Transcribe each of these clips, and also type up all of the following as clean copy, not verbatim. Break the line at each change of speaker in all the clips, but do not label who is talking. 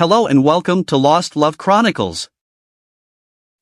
Hello and welcome to Lost Love Chronicles.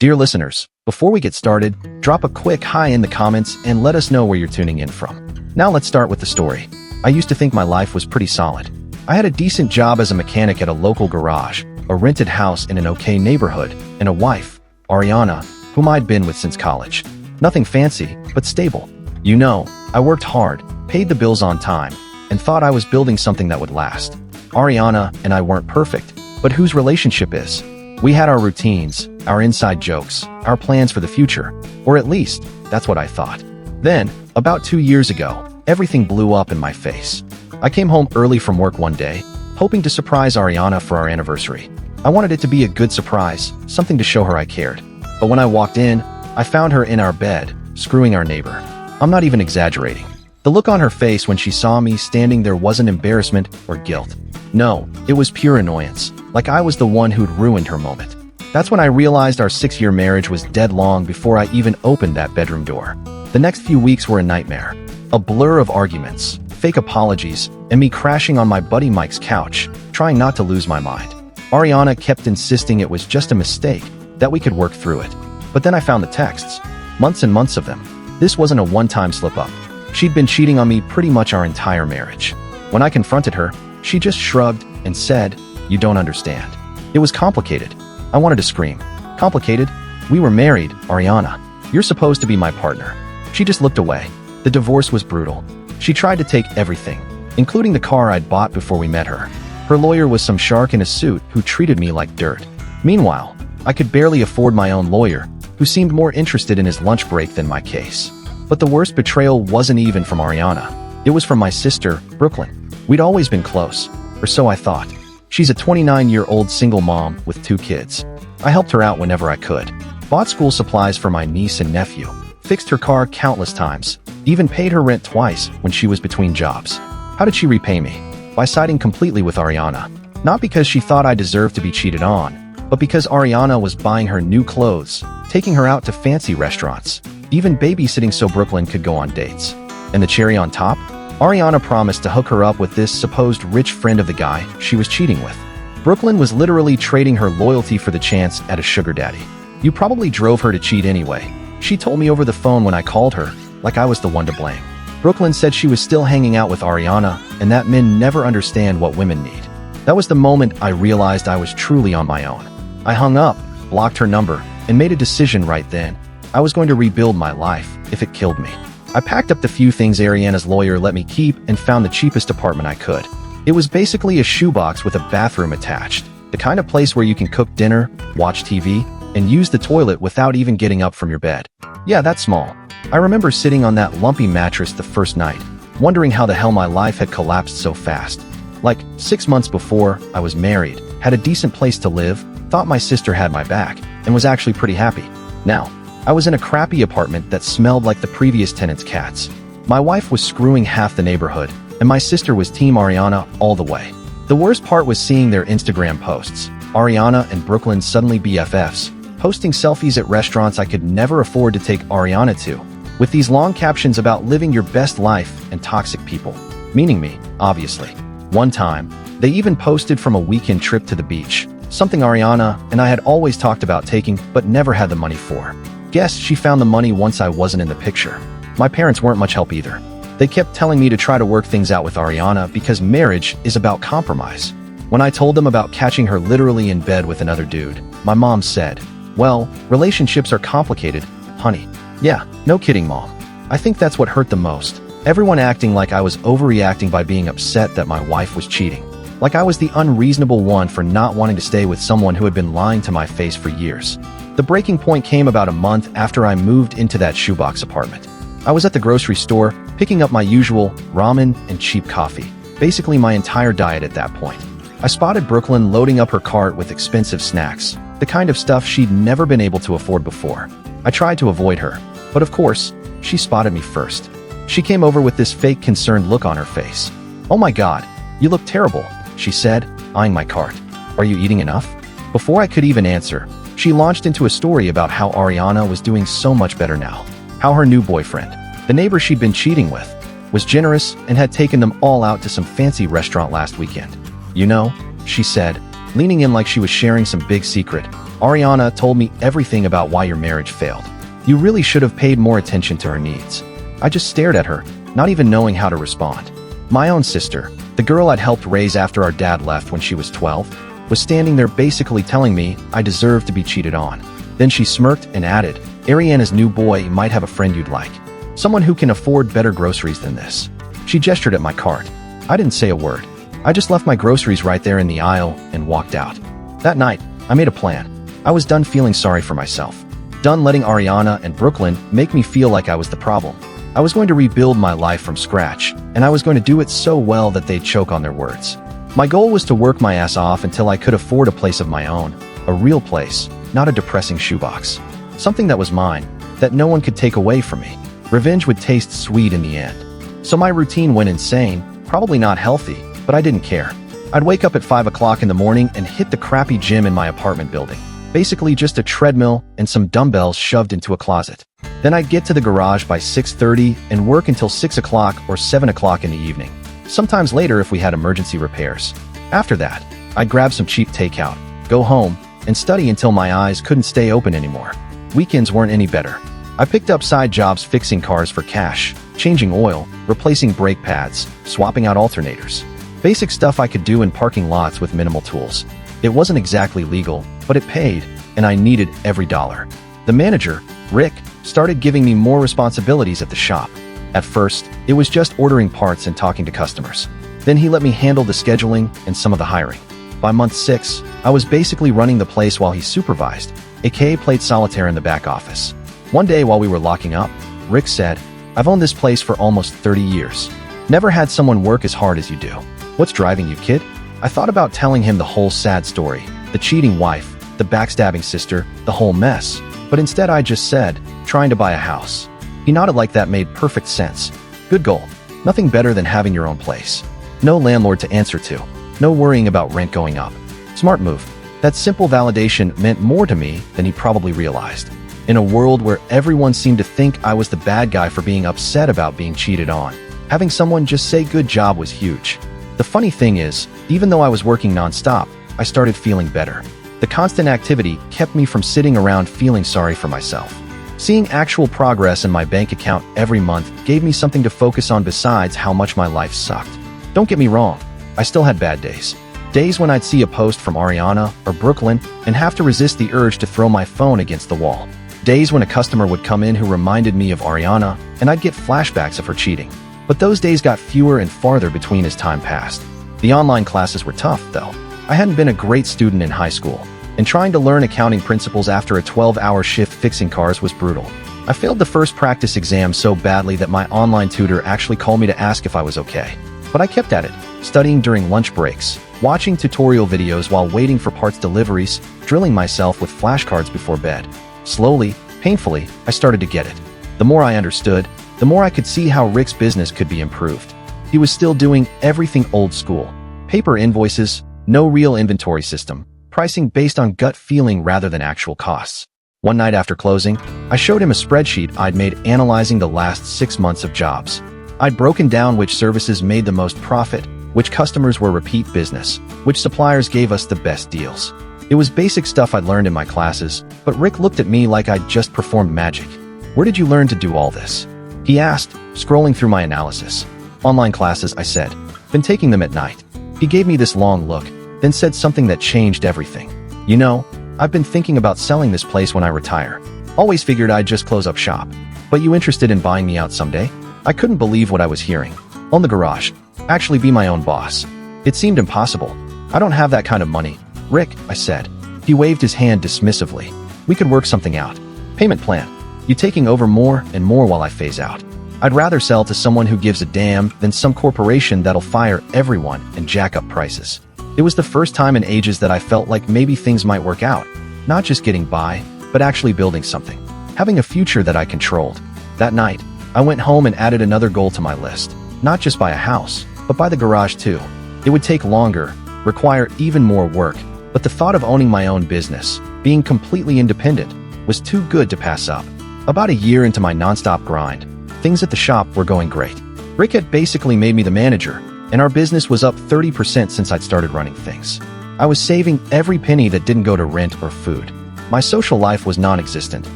Dear listeners, before we get started, drop a quick hi in the comments and let us know where you're tuning in from. Now let's start with the story. I used to think my life was pretty solid. I had a decent job as a mechanic at a local garage, a rented house in an okay neighborhood, and a wife, Ariana, whom I'd been with since college. Nothing fancy, but stable. You know, I worked hard, paid the bills on time, and thought I was building something that would last. Ariana and I weren't perfect, but whose relationship is? We had our routines, our inside jokes, our plans for the future, or at least, that's what I thought. Then, about 2 years ago, everything blew up in my face. I came home early from work one day, hoping to surprise Ariana for our anniversary. I wanted it to be a good surprise, something to show her I cared. But when I walked in, I found her in our bed, screwing our neighbor. I'm not even exaggerating. The look on her face when she saw me standing there wasn't embarrassment or guilt. No, it was pure annoyance, like I was the one who'd ruined her moment. That's when I realized our 6-year marriage was dead long before I even opened that bedroom door. The next few weeks were a nightmare. A blur of arguments, fake apologies, and me crashing on my buddy Mike's couch, trying not to lose my mind. Ariana kept insisting it was just a mistake, that we could work through it. But then I found the texts. Months and months of them. This wasn't a one-time slip-up. She'd been cheating on me pretty much our entire marriage. When I confronted her, she just shrugged and said, "You don't understand." It was complicated. I wanted to scream. Complicated? We were married, Ariana. You're supposed to be my partner. She just looked away. The divorce was brutal. She tried to take everything, including the car I'd bought before we met her. Her lawyer was some shark in a suit who treated me like dirt. Meanwhile, I could barely afford my own lawyer, who seemed more interested in his lunch break than my case. But the worst betrayal wasn't even from Ariana. It was from my sister, Brooklyn. We'd always been close, or so I thought. She's a 29-year-old single mom with 2 kids. I helped her out whenever I could. Bought school supplies for my niece and nephew. Fixed her car countless times. Even paid her rent twice when she was between jobs. How did she repay me? By siding completely with Ariana. Not because she thought I deserved to be cheated on, but because Ariana was buying her new clothes, taking her out to fancy restaurants, even babysitting so Brooklyn could go on dates. And the cherry on top? Ariana promised to hook her up with this supposed rich friend of the guy she was cheating with. Brooklyn was literally trading her loyalty for the chance at a sugar daddy. You probably drove her to cheat anyway. She told me over the phone when I called her, like I was the one to blame. Brooklyn said she was still hanging out with Ariana and that men never understand what women need. That was the moment I realized I was truly on my own. I hung up, blocked her number, and made a decision right then. I was going to rebuild my life if it killed me. I packed up the few things Ariana's lawyer let me keep and found the cheapest apartment I could. It was basically a shoebox with a bathroom attached, the kind of place where you can cook dinner, watch TV, and use the toilet without even getting up from your bed. Yeah, that's small. I remember sitting on that lumpy mattress the first night, wondering how the hell my life had collapsed so fast. Like, 6 months before, I was married, had a decent place to live, thought my sister had my back, and was actually pretty happy. Now, I was in a crappy apartment that smelled like the previous tenant's cats. My wife was screwing half the neighborhood, and my sister was Team Ariana all the way. The worst part was seeing their Instagram posts. Ariana and Brooklyn suddenly BFFs, posting selfies at restaurants I could never afford to take Ariana to, with these long captions about living your best life and toxic people. Meaning me, obviously. One time, they even posted from a weekend trip to the beach, something Ariana and I had always talked about taking but never had the money for. Guess she found the money once I wasn't in the picture. My parents weren't much help either. They kept telling me to try to work things out with Ariana because marriage is about compromise. When I told them about catching her literally in bed with another dude, my mom said, "Well, relationships are complicated, honey." Yeah, no kidding, Mom. I think that's what hurt the most. Everyone acting like I was overreacting by being upset that my wife was cheating. Like I was the unreasonable one for not wanting to stay with someone who had been lying to my face for years. The breaking point came about a month after I moved into that shoebox apartment. I was at the grocery store, picking up my usual ramen and cheap coffee, basically my entire diet at that point. I spotted Brooklyn loading up her cart with expensive snacks, the kind of stuff she'd never been able to afford before. I tried to avoid her, but of course, she spotted me first. She came over with this fake concerned look on her face. "Oh my God, you look terrible," she said, eyeing my cart. "Are you eating enough?" Before I could even answer, she launched into a story about how Ariana was doing so much better now. How her new boyfriend, the neighbor she'd been cheating with, was generous and had taken them all out to some fancy restaurant last weekend. "You know," she said, leaning in like she was sharing some big secret. Ariana told me everything about why your marriage failed. You really should have paid more attention to her needs. I just stared at her, not even knowing how to respond. My own sister, the girl I'd helped raise after our dad left when she was 12, was standing there basically telling me I deserved to be cheated on. Then she smirked and added, Ariana's new boy might have a friend you'd like. Someone who can afford better groceries than this. She gestured at my cart. I didn't say a word. I just left my groceries right there in the aisle and walked out. That night, I made a plan. I was done feeling sorry for myself. Done letting Ariana and Brooklyn make me feel like I was the problem. I was going to rebuild my life from scratch, and I was going to do it so well that they'd choke on their words. My goal was to work my ass off until I could afford a place of my own, a real place, not a depressing shoebox. Something that was mine, that no one could take away from me. Revenge would taste sweet in the end. So my routine went insane, probably not healthy, but I didn't care. I'd wake up at 5 o'clock in the morning and hit the crappy gym in my apartment building. Basically just a treadmill and some dumbbells shoved into a closet. Then I'd get to the garage by 6:30 and work until 6 o'clock or 7 o'clock in the evening. Sometimes later if we had emergency repairs. After that, I'd grab some cheap takeout, go home, and study until my eyes couldn't stay open anymore. Weekends weren't any better. I picked up side jobs fixing cars for cash, changing oil, replacing brake pads, swapping out alternators. Basic stuff I could do in parking lots with minimal tools. It wasn't exactly legal, but it paid, and I needed every dollar. The manager, Rick, started giving me more responsibilities at the shop. At first, it was just ordering parts and talking to customers. Then he let me handle the scheduling and some of the hiring. By month 6, I was basically running the place while he supervised, aka played solitaire in the back office. One day while we were locking up, Rick said, I've owned this place for almost 30 years. Never had someone work as hard as you do. What's driving you, kid? I thought about telling him the whole sad story, the cheating wife, the backstabbing sister, the whole mess, but instead I just said, trying to buy a house. He nodded like that made perfect sense. Good goal. Nothing better than having your own place. No landlord to answer to. No worrying about rent going up. Smart move. That simple validation meant more to me than he probably realized. In a world where everyone seemed to think I was the bad guy for being upset about being cheated on, having someone just say good job was huge. The funny thing is, even though I was working nonstop, I started feeling better. The constant activity kept me from sitting around feeling sorry for myself. Seeing actual progress in my bank account every month gave me something to focus on besides how much my life sucked. Don't get me wrong, I still had bad days. Days when I'd see a post from Ariana or Brooklyn and have to resist the urge to throw my phone against the wall. Days when a customer would come in who reminded me of Ariana and I'd get flashbacks of her cheating. But those days got fewer and farther between as time passed. The online classes were tough, though. I hadn't been a great student in high school, and trying to learn accounting principles after a 12-hour shift fixing cars was brutal. I failed the first practice exam so badly that my online tutor actually called me to ask if I was okay. But I kept at it, studying during lunch breaks, watching tutorial videos while waiting for parts deliveries, drilling myself with flashcards before bed. Slowly, painfully, I started to get it. The more I understood, the more I could see how Rick's business could be improved. He was still doing everything old school. Paper invoices, no real inventory system, pricing based on gut feeling rather than actual costs. One night after closing, I showed him a spreadsheet I'd made analyzing the last 6 months of jobs. I'd broken down which services made the most profit, which customers were repeat business, which suppliers gave us the best deals. It was basic stuff I'd learned in my classes, but Rick looked at me like I'd just performed magic. Where did you learn to do all this? He asked, scrolling through my analysis. Online classes, I said. Been taking them at night. He gave me this long look, then said something that changed everything. You know, I've been thinking about selling this place when I retire. Always figured I'd just close up shop. But you interested in buying me out someday? I couldn't believe what I was hearing. Own the garage. Actually be my own boss. It seemed impossible. I don't have that kind of money. Rick, I said. He waved his hand dismissively. We could work something out. Payment plan. You taking over more and more while I phase out. I'd rather sell to someone who gives a damn than some corporation that'll fire everyone and jack up prices. It was the first time in ages that I felt like maybe things might work out. Not just getting by, but actually building something. Having a future that I controlled. That night, I went home and added another goal to my list. Not just buy a house, but buy the garage too. It would take longer, require even more work, but the thought of owning my own business, being completely independent, was too good to pass up. About a year into my nonstop grind, things at the shop were going great. Rick had basically made me the manager, and our business was up 30% since I'd started running things. I was saving every penny that didn't go to rent or food. My social life was non-existent,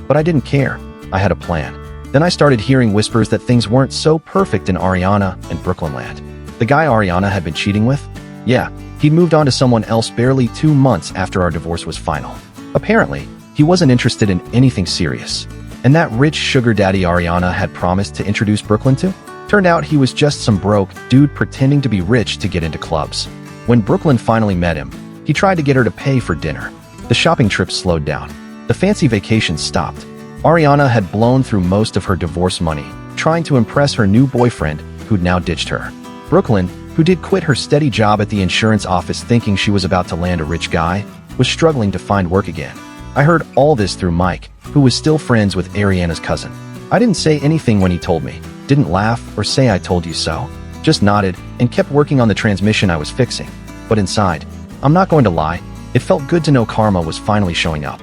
but I didn't care. I had a plan. Then I started hearing whispers that things weren't so perfect in Ariana and Brooklyn land. The guy Ariana had been cheating with? Yeah, he'd moved on to someone else barely 2 months after our divorce was final. Apparently, he wasn't interested in anything serious. And that rich sugar daddy Ariana had promised to introduce Brooklyn to? Turned out he was just some broke dude pretending to be rich to get into clubs. When Brooklyn finally met him, he tried to get her to pay for dinner. The shopping trip slowed down. The fancy vacation stopped. Ariana had blown through most of her divorce money, trying to impress her new boyfriend, who'd now ditched her. Brooklyn, who did quit her steady job at the insurance office thinking she was about to land a rich guy, was struggling to find work again. I heard all this through Mike, who was still friends with Ariana's cousin. I didn't say anything when he told me, didn't laugh or say I told you so, just nodded and kept working on the transmission I was fixing. But inside, I'm not going to lie, it felt good to know karma was finally showing up.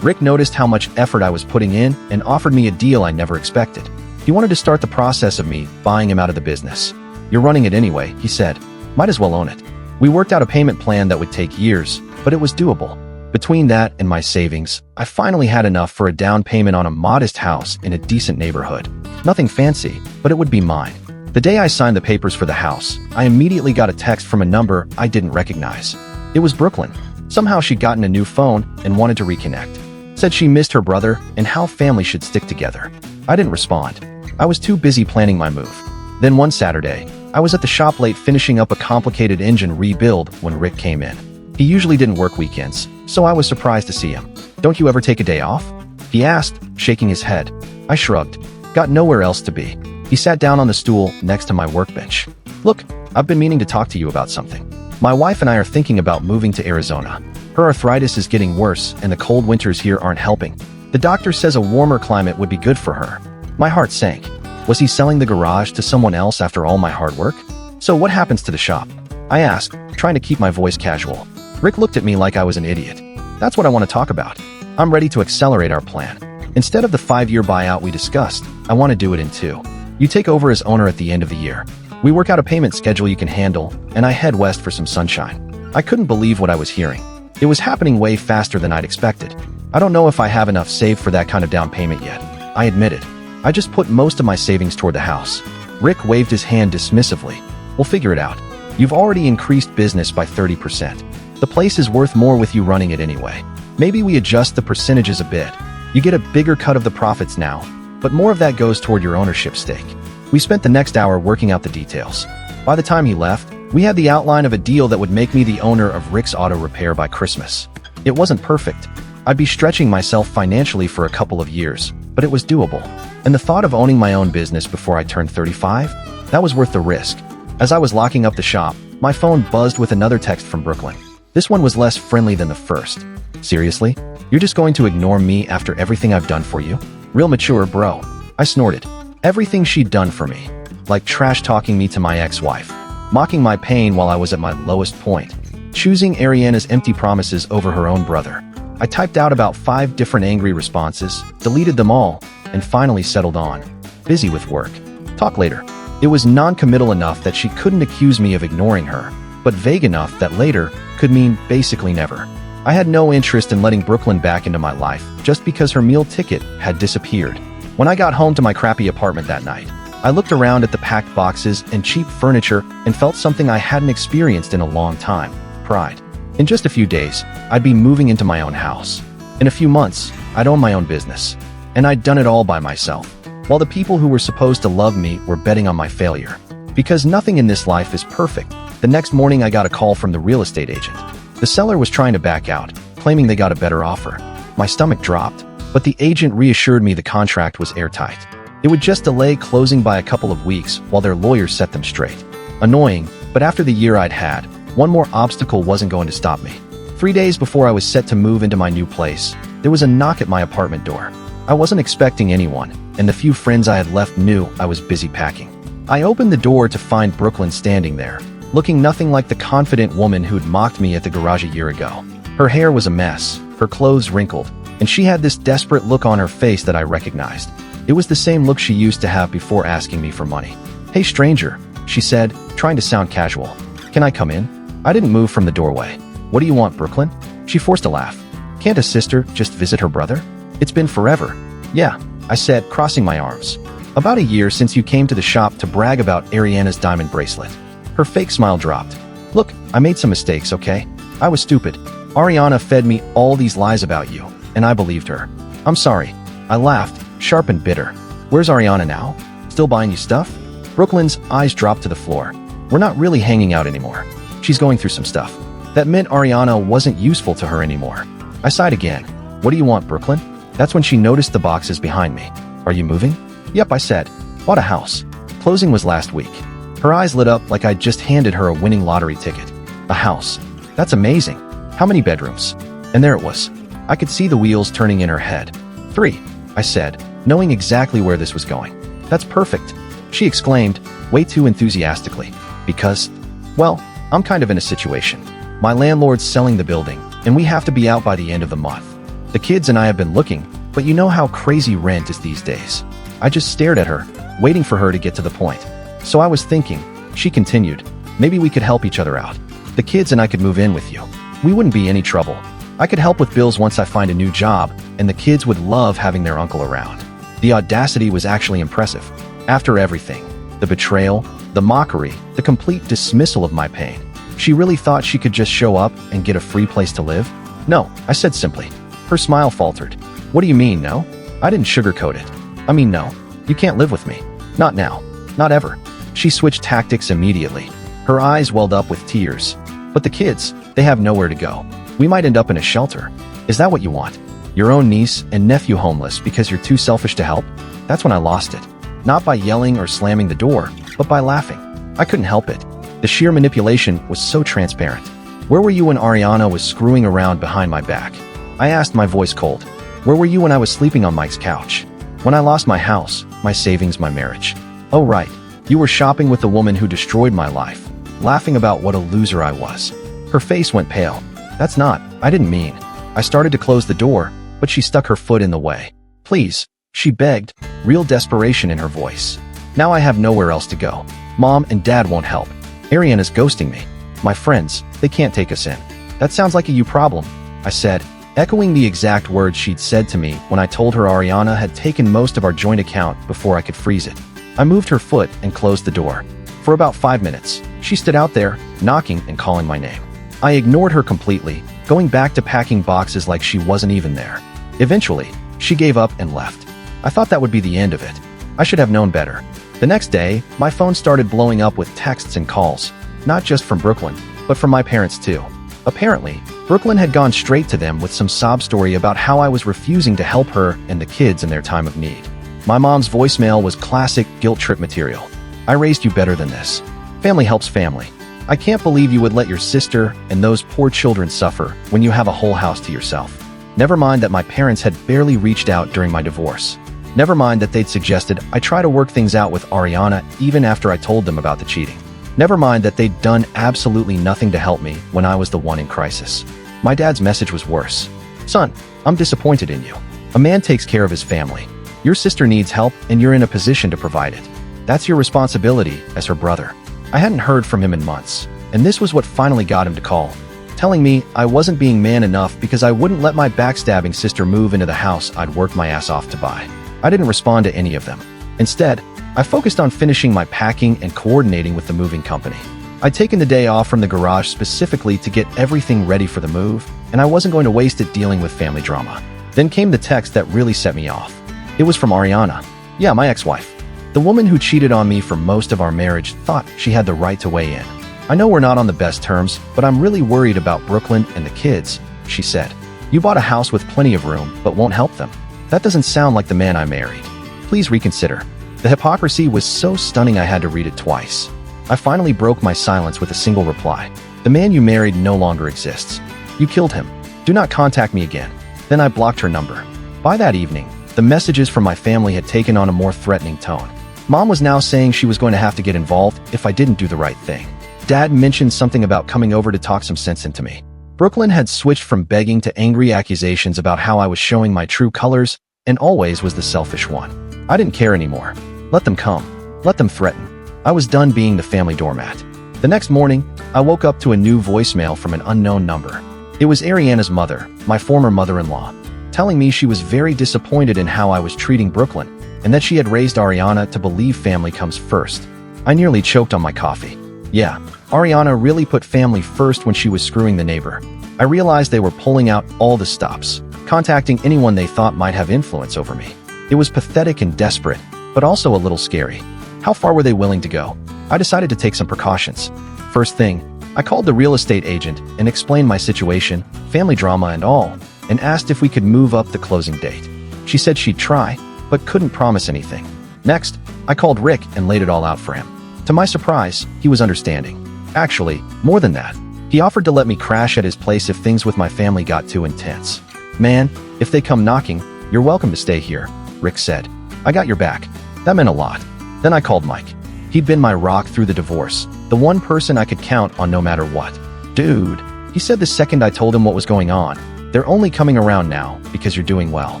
Rick noticed how much effort I was putting in and offered me a deal I never expected. He wanted to start the process of me buying him out of the business. You're running it anyway, he said. Might as well own it. We worked out a payment plan that would take years, but it was doable. Between that and my savings, I finally had enough for a down payment on a modest house in a decent neighborhood. Nothing fancy, but it would be mine. The day I signed the papers for the house, I immediately got a text from a number I didn't recognize. It was Brooklyn. Somehow she'd gotten a new phone and wanted to reconnect. Said she missed her brother and how family should stick together. I didn't respond. I was too busy planning my move. Then one Saturday, I was at the shop late finishing up a complicated engine rebuild when Rick came in. He usually didn't work weekends, so I was surprised to see him. Don't you ever take a day off? He asked, shaking his head. I shrugged. Got nowhere else to be. He sat down on the stool next to my workbench. Look, I've been meaning to talk to you about something. My wife and I are thinking about moving to Arizona. Her arthritis is getting worse and the cold winters here aren't helping. The doctor says a warmer climate would be good for her. My heart sank. Was he selling the garage to someone else after all my hard work? So what happens to the shop? I asked, trying to keep my voice casual. Rick looked at me like I was an idiot. That's what I want to talk about. I'm ready to accelerate our plan. Instead of the 5-year buyout we discussed, I want to do it in 2. You take over as owner at the end of the year. We work out a payment schedule you can handle, and I head west for some sunshine. I couldn't believe what I was hearing. It was happening way faster than I'd expected. I don't know if I have enough saved for that kind of down payment yet. I admitted. I just put most of my savings toward the house. Rick waved his hand dismissively. We'll figure it out. You've already increased business by 30%. The place is worth more with you running it anyway. Maybe we adjust the percentages a bit. You get a bigger cut of the profits now, but more of that goes toward your ownership stake. We spent the next hour working out the details. By the time he left, we had the outline of a deal that would make me the owner of Rick's Auto Repair by Christmas. It wasn't perfect. I'd be stretching myself financially for a couple of years, but it was doable. And the thought of owning my own business before I turned 35? That was worth the risk. As I was locking up the shop, my phone buzzed with another text from Brooklyn. This one was less friendly than the first. Seriously? You're just going to ignore me after everything I've done for you? Real mature, bro. I snorted. Everything she'd done for me. Like trash-talking me to my ex-wife. Mocking my pain while I was at my lowest point. Choosing Ariana's empty promises over her own brother. I typed out about 5 different angry responses, deleted them all, and finally settled on. Busy with work. Talk later. It was non-committal enough that she couldn't accuse me of ignoring her, but vague enough that later could mean basically never. I had no interest in letting Brooklyn back into my life just because her meal ticket had disappeared. When I got home to my crappy apartment that night, I looked around at the packed boxes and cheap furniture and felt something I hadn't experienced in a long time: pride. In just a few days, I'd be moving into my own house. In a few months, I'd own my own business. And I'd done it all by myself, while the people who were supposed to love me were betting on my failure. Because nothing in this life is perfect, the next morning I got a call from the real estate agent. The seller was trying to back out, claiming they got a better offer. My stomach dropped, but the agent reassured me the contract was airtight. It would just delay closing by a couple of weeks while their lawyers set them straight. Annoying, but after the year I'd had, one more obstacle wasn't going to stop me. 3 days before I was set to move into my new place, there was a knock at my apartment door. I wasn't expecting anyone, and the few friends I had left knew I was busy packing. I opened the door to find Brooklyn standing there, looking nothing like the confident woman who'd mocked me at the garage a year ago. Her hair was a mess, her clothes wrinkled, and she had this desperate look on her face that I recognized. It was the same look she used to have before asking me for money. "Hey stranger," she said, trying to sound casual. "Can I come in?" I didn't move from the doorway. What do you want, Brooklyn? She forced a laugh. Can't a sister just visit her brother? It's been forever. Yeah, I said, crossing my arms. About a year since you came to the shop to brag about Ariana's diamond bracelet. Her fake smile dropped. Look, I made some mistakes, okay? I was stupid. Ariana fed me all these lies about you, and I believed her. I'm sorry. I laughed, sharp and bitter. Where's Ariana now? Still buying you stuff? Brooklyn's eyes dropped to the floor. We're not really hanging out anymore. She's going through some stuff. That meant Ariana wasn't useful to her anymore. I sighed again. What do you want, Brooklyn? That's when she noticed the boxes behind me. Are you moving? Yep, I said. Bought a house. Closing was last week. Her eyes lit up like I'd just handed her a winning lottery ticket. A house. That's amazing. How many bedrooms? And there it was. I could see the wheels turning in her head. 3, I said, knowing exactly where this was going. That's perfect, she exclaimed, way too enthusiastically. Because, well, I'm kind of in a situation. My landlord's selling the building, and we have to be out by the end of the month. The kids and I have been looking, but you know how crazy rent is these days. I just stared at her, waiting for her to get to the point. So I was thinking, she continued, maybe we could help each other out. The kids and I could move in with you. We wouldn't be any trouble. I could help with bills once I find a new job, and the kids would love having their uncle around. The audacity was actually impressive. After everything, the betrayal, the mockery, the complete dismissal of my pain, she really thought she could just show up and get a free place to live? No, I said simply. Her smile faltered. What do you mean, no? I didn't sugarcoat it. I mean, no. You can't live with me. Not now. Not ever. She switched tactics immediately. Her eyes welled up with tears. But the kids, they have nowhere to go. We might end up in a shelter. Is that what you want? Your own niece and nephew homeless because you're too selfish to help? That's when I lost it. Not by yelling or slamming the door, but by laughing. I couldn't help it. The sheer manipulation was so transparent. Where were you when Ariana was screwing around behind my back? I asked, my voice cold. Where were you when I was sleeping on Mike's couch? When I lost my house, my savings, my marriage? Oh right, you were shopping with the woman who destroyed my life, laughing about what a loser I was. Her face went pale. That's not, I didn't mean. I started to close the door, but she stuck her foot in the way. Please, she begged, real desperation in her voice. Now I have nowhere else to go. Mom and Dad won't help. Ariana's ghosting me. My friends, they can't take us in. That sounds like a you problem, I said, echoing the exact words she'd said to me when I told her Ariana had taken most of our joint account before I could freeze it. I moved her foot and closed the door. For about 5 minutes, she stood out there, knocking and calling my name. I ignored her completely, going back to packing boxes like she wasn't even there. Eventually, she gave up and left. I thought that would be the end of it. I should have known better. The next day, my phone started blowing up with texts and calls, not just from Brooklyn, but from my parents too. Apparently, Brooklyn had gone straight to them with some sob story about how I was refusing to help her and the kids in their time of need. My mom's voicemail was classic guilt trip material. I raised you better than this. Family helps family. I can't believe you would let your sister and those poor children suffer when you have a whole house to yourself. Never mind that my parents had barely reached out during my divorce. Never mind that they'd suggested I try to work things out with Ariana even after I told them about the cheating. Never mind that they'd done absolutely nothing to help me when I was the one in crisis. My dad's message was worse. Son, I'm disappointed in you. A man takes care of his family. Your sister needs help and you're in a position to provide it. That's your responsibility as her brother. I hadn't heard from him in months, and this was what finally got him to call, telling me I wasn't being man enough because I wouldn't let my backstabbing sister move into the house I'd worked my ass off to buy. I didn't respond to any of them. Instead, I focused on finishing my packing and coordinating with the moving company. I'd taken the day off from the garage specifically to get everything ready for the move, and I wasn't going to waste it dealing with family drama. Then came the text that really set me off. It was from Ariana. Yeah, my ex-wife. The woman who cheated on me for most of our marriage thought she had the right to weigh in. I know we're not on the best terms, but I'm really worried about Brooklyn and the kids, she said. You bought a house with plenty of room, but won't help them. That doesn't sound like the man I married. Please reconsider. The hypocrisy was so stunning I had to read it twice. I finally broke my silence with a single reply. The man you married no longer exists. You killed him. Do not contact me again. Then I blocked her number. By that evening, the messages from my family had taken on a more threatening tone. Mom was now saying she was going to have to get involved if I didn't do the right thing. Dad mentioned something about coming over to talk some sense into me. Brooklyn had switched from begging to angry accusations about how I was showing my true colors and always was the selfish one. I didn't care anymore. Let them come. Let them threaten. I was done being the family doormat. The next morning, I woke up to a new voicemail from an unknown number. It was Ariana's mother, my former mother-in-law, telling me she was very disappointed in how I was treating Brooklyn and that she had raised Ariana to believe family comes first. I nearly choked on my coffee. Yeah, Ariana really put family first when she was screwing the neighbor. I realized they were pulling out all the stops, contacting anyone they thought might have influence over me. It was pathetic and desperate, but also a little scary. How far were they willing to go? I decided to take some precautions. First thing, I called the real estate agent and explained my situation, family drama and all, and asked if we could move up the closing date. She said she'd try, but couldn't promise anything. Next, I called Rick and laid it all out for him. To my surprise, he was understanding. Actually, more than that, he offered to let me crash at his place if things with my family got too intense. "Man, if they come knocking, you're welcome to stay here," Rick said. "I got your back." That meant a lot. Then I called Mike. He'd been my rock through the divorce, the one person I could count on no matter what. "Dude," he said the second I told him what was going on, "they're only coming around now because you're doing well.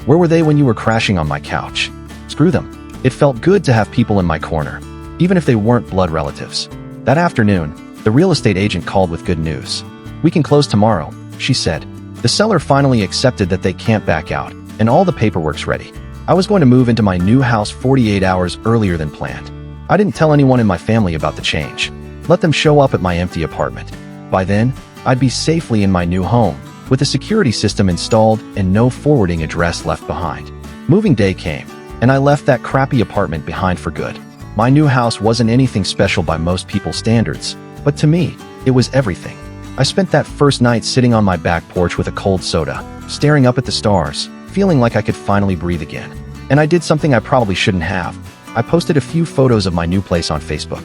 Where were they when you were crashing on my couch?" Screw them. It felt good to have people in my corner, even if they weren't blood relatives. That afternoon, the real estate agent called with good news. "We can close tomorrow," she said. The seller finally accepted that they can't back out, and all the paperwork's ready. I was going to move into my new house 48 hours earlier than planned. I didn't tell anyone in my family about the change. Let them show up at my empty apartment. By then, I'd be safely in my new home, with a security system installed and no forwarding address left behind. Moving day came, and I left that crappy apartment behind for good. My new house wasn't anything special by most people's standards, but to me, it was everything. I spent that first night sitting on my back porch with a cold soda, staring up at the stars, feeling like I could finally breathe again. And I did something I probably shouldn't have. I posted a few photos of my new place on Facebook.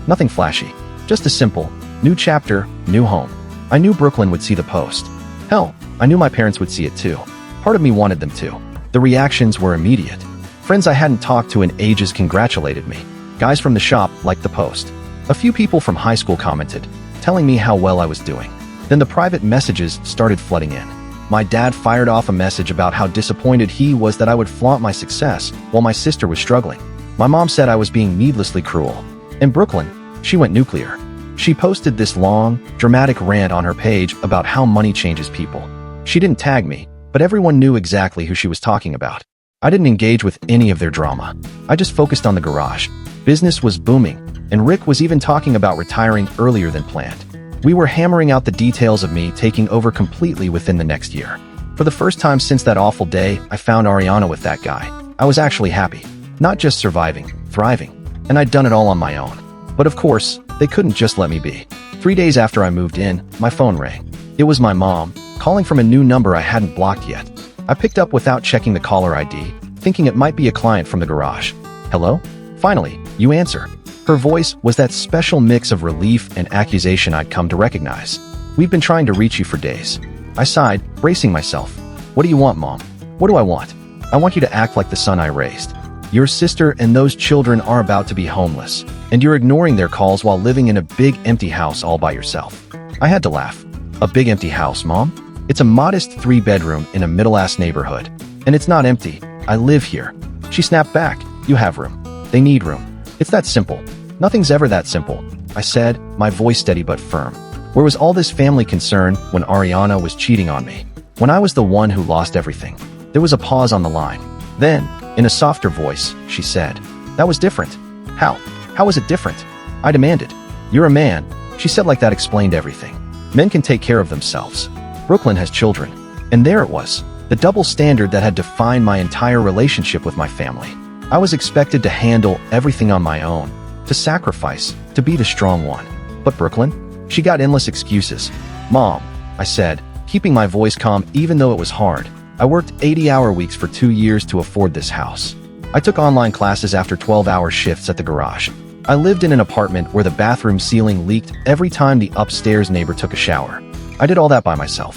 Nothing flashy, just a simple, new chapter, new home. I knew Brooklyn would see the post. Hell, I knew my parents would see it too. Part of me wanted them to. The reactions were immediate. Friends I hadn't talked to in ages congratulated me. Guys from the shop liked the post. A few people from high school commented, telling me how well I was doing. Then the private messages started flooding in. My dad fired off a message about how disappointed he was that I would flaunt my success while my sister was struggling. My mom said I was being needlessly cruel. In Brooklyn, she went nuclear. She posted this long, dramatic rant on her page about how money changes people. She didn't tag me, but everyone knew exactly who she was talking about. I didn't engage with any of their drama. I just focused on the garage. Business was booming, and Rick was even talking about retiring earlier than planned. We were hammering out the details of me taking over completely within the next year. For the first time since that awful day I found Ariana with that guy, I was actually happy. Not just surviving, thriving. And I'd done it all on my own. But of course, they couldn't just let me be. 3 days after I moved in, my phone rang. It was my mom, calling from a new number I hadn't blocked yet. I picked up without checking the caller ID, thinking it might be a client from the garage. "Hello? Finally, you answer." Her voice was that special mix of relief and accusation I'd come to recognize. "We've been trying to reach you for days." I sighed, bracing myself. "What do you want, Mom?" "What do I want? I want you to act like the son I raised. Your sister and those children are about to be homeless, and you're ignoring their calls while living in a big empty house all by yourself." I had to laugh. "A big empty house, Mom? It's a modest 3-bedroom in a middle-ass neighborhood. And it's not empty. I live here." She snapped back. "You have room. They need room. It's that simple." "Nothing's ever that simple," I said, my voice steady but firm. Where was all this family concern when Ariana was cheating on me? When I was the one who lost everything? There was a pause on the line. Then, in a softer voice, she said, "That was different." "How? How was it different?" I demanded. "You're a man." She said like that explained everything. Men can take care of themselves. Brooklyn has children. And there it was, the double standard that had defined my entire relationship with my family. I was expected to handle everything on my own, to sacrifice, to be the strong one. But Brooklyn? She got endless excuses. "Mom," I said, keeping my voice calm even though it was hard. "I worked 80-hour weeks for 2 years to afford this house. I took online classes after 12-hour shifts at the garage. I lived in an apartment where the bathroom ceiling leaked every time the upstairs neighbor took a shower. I did all that by myself,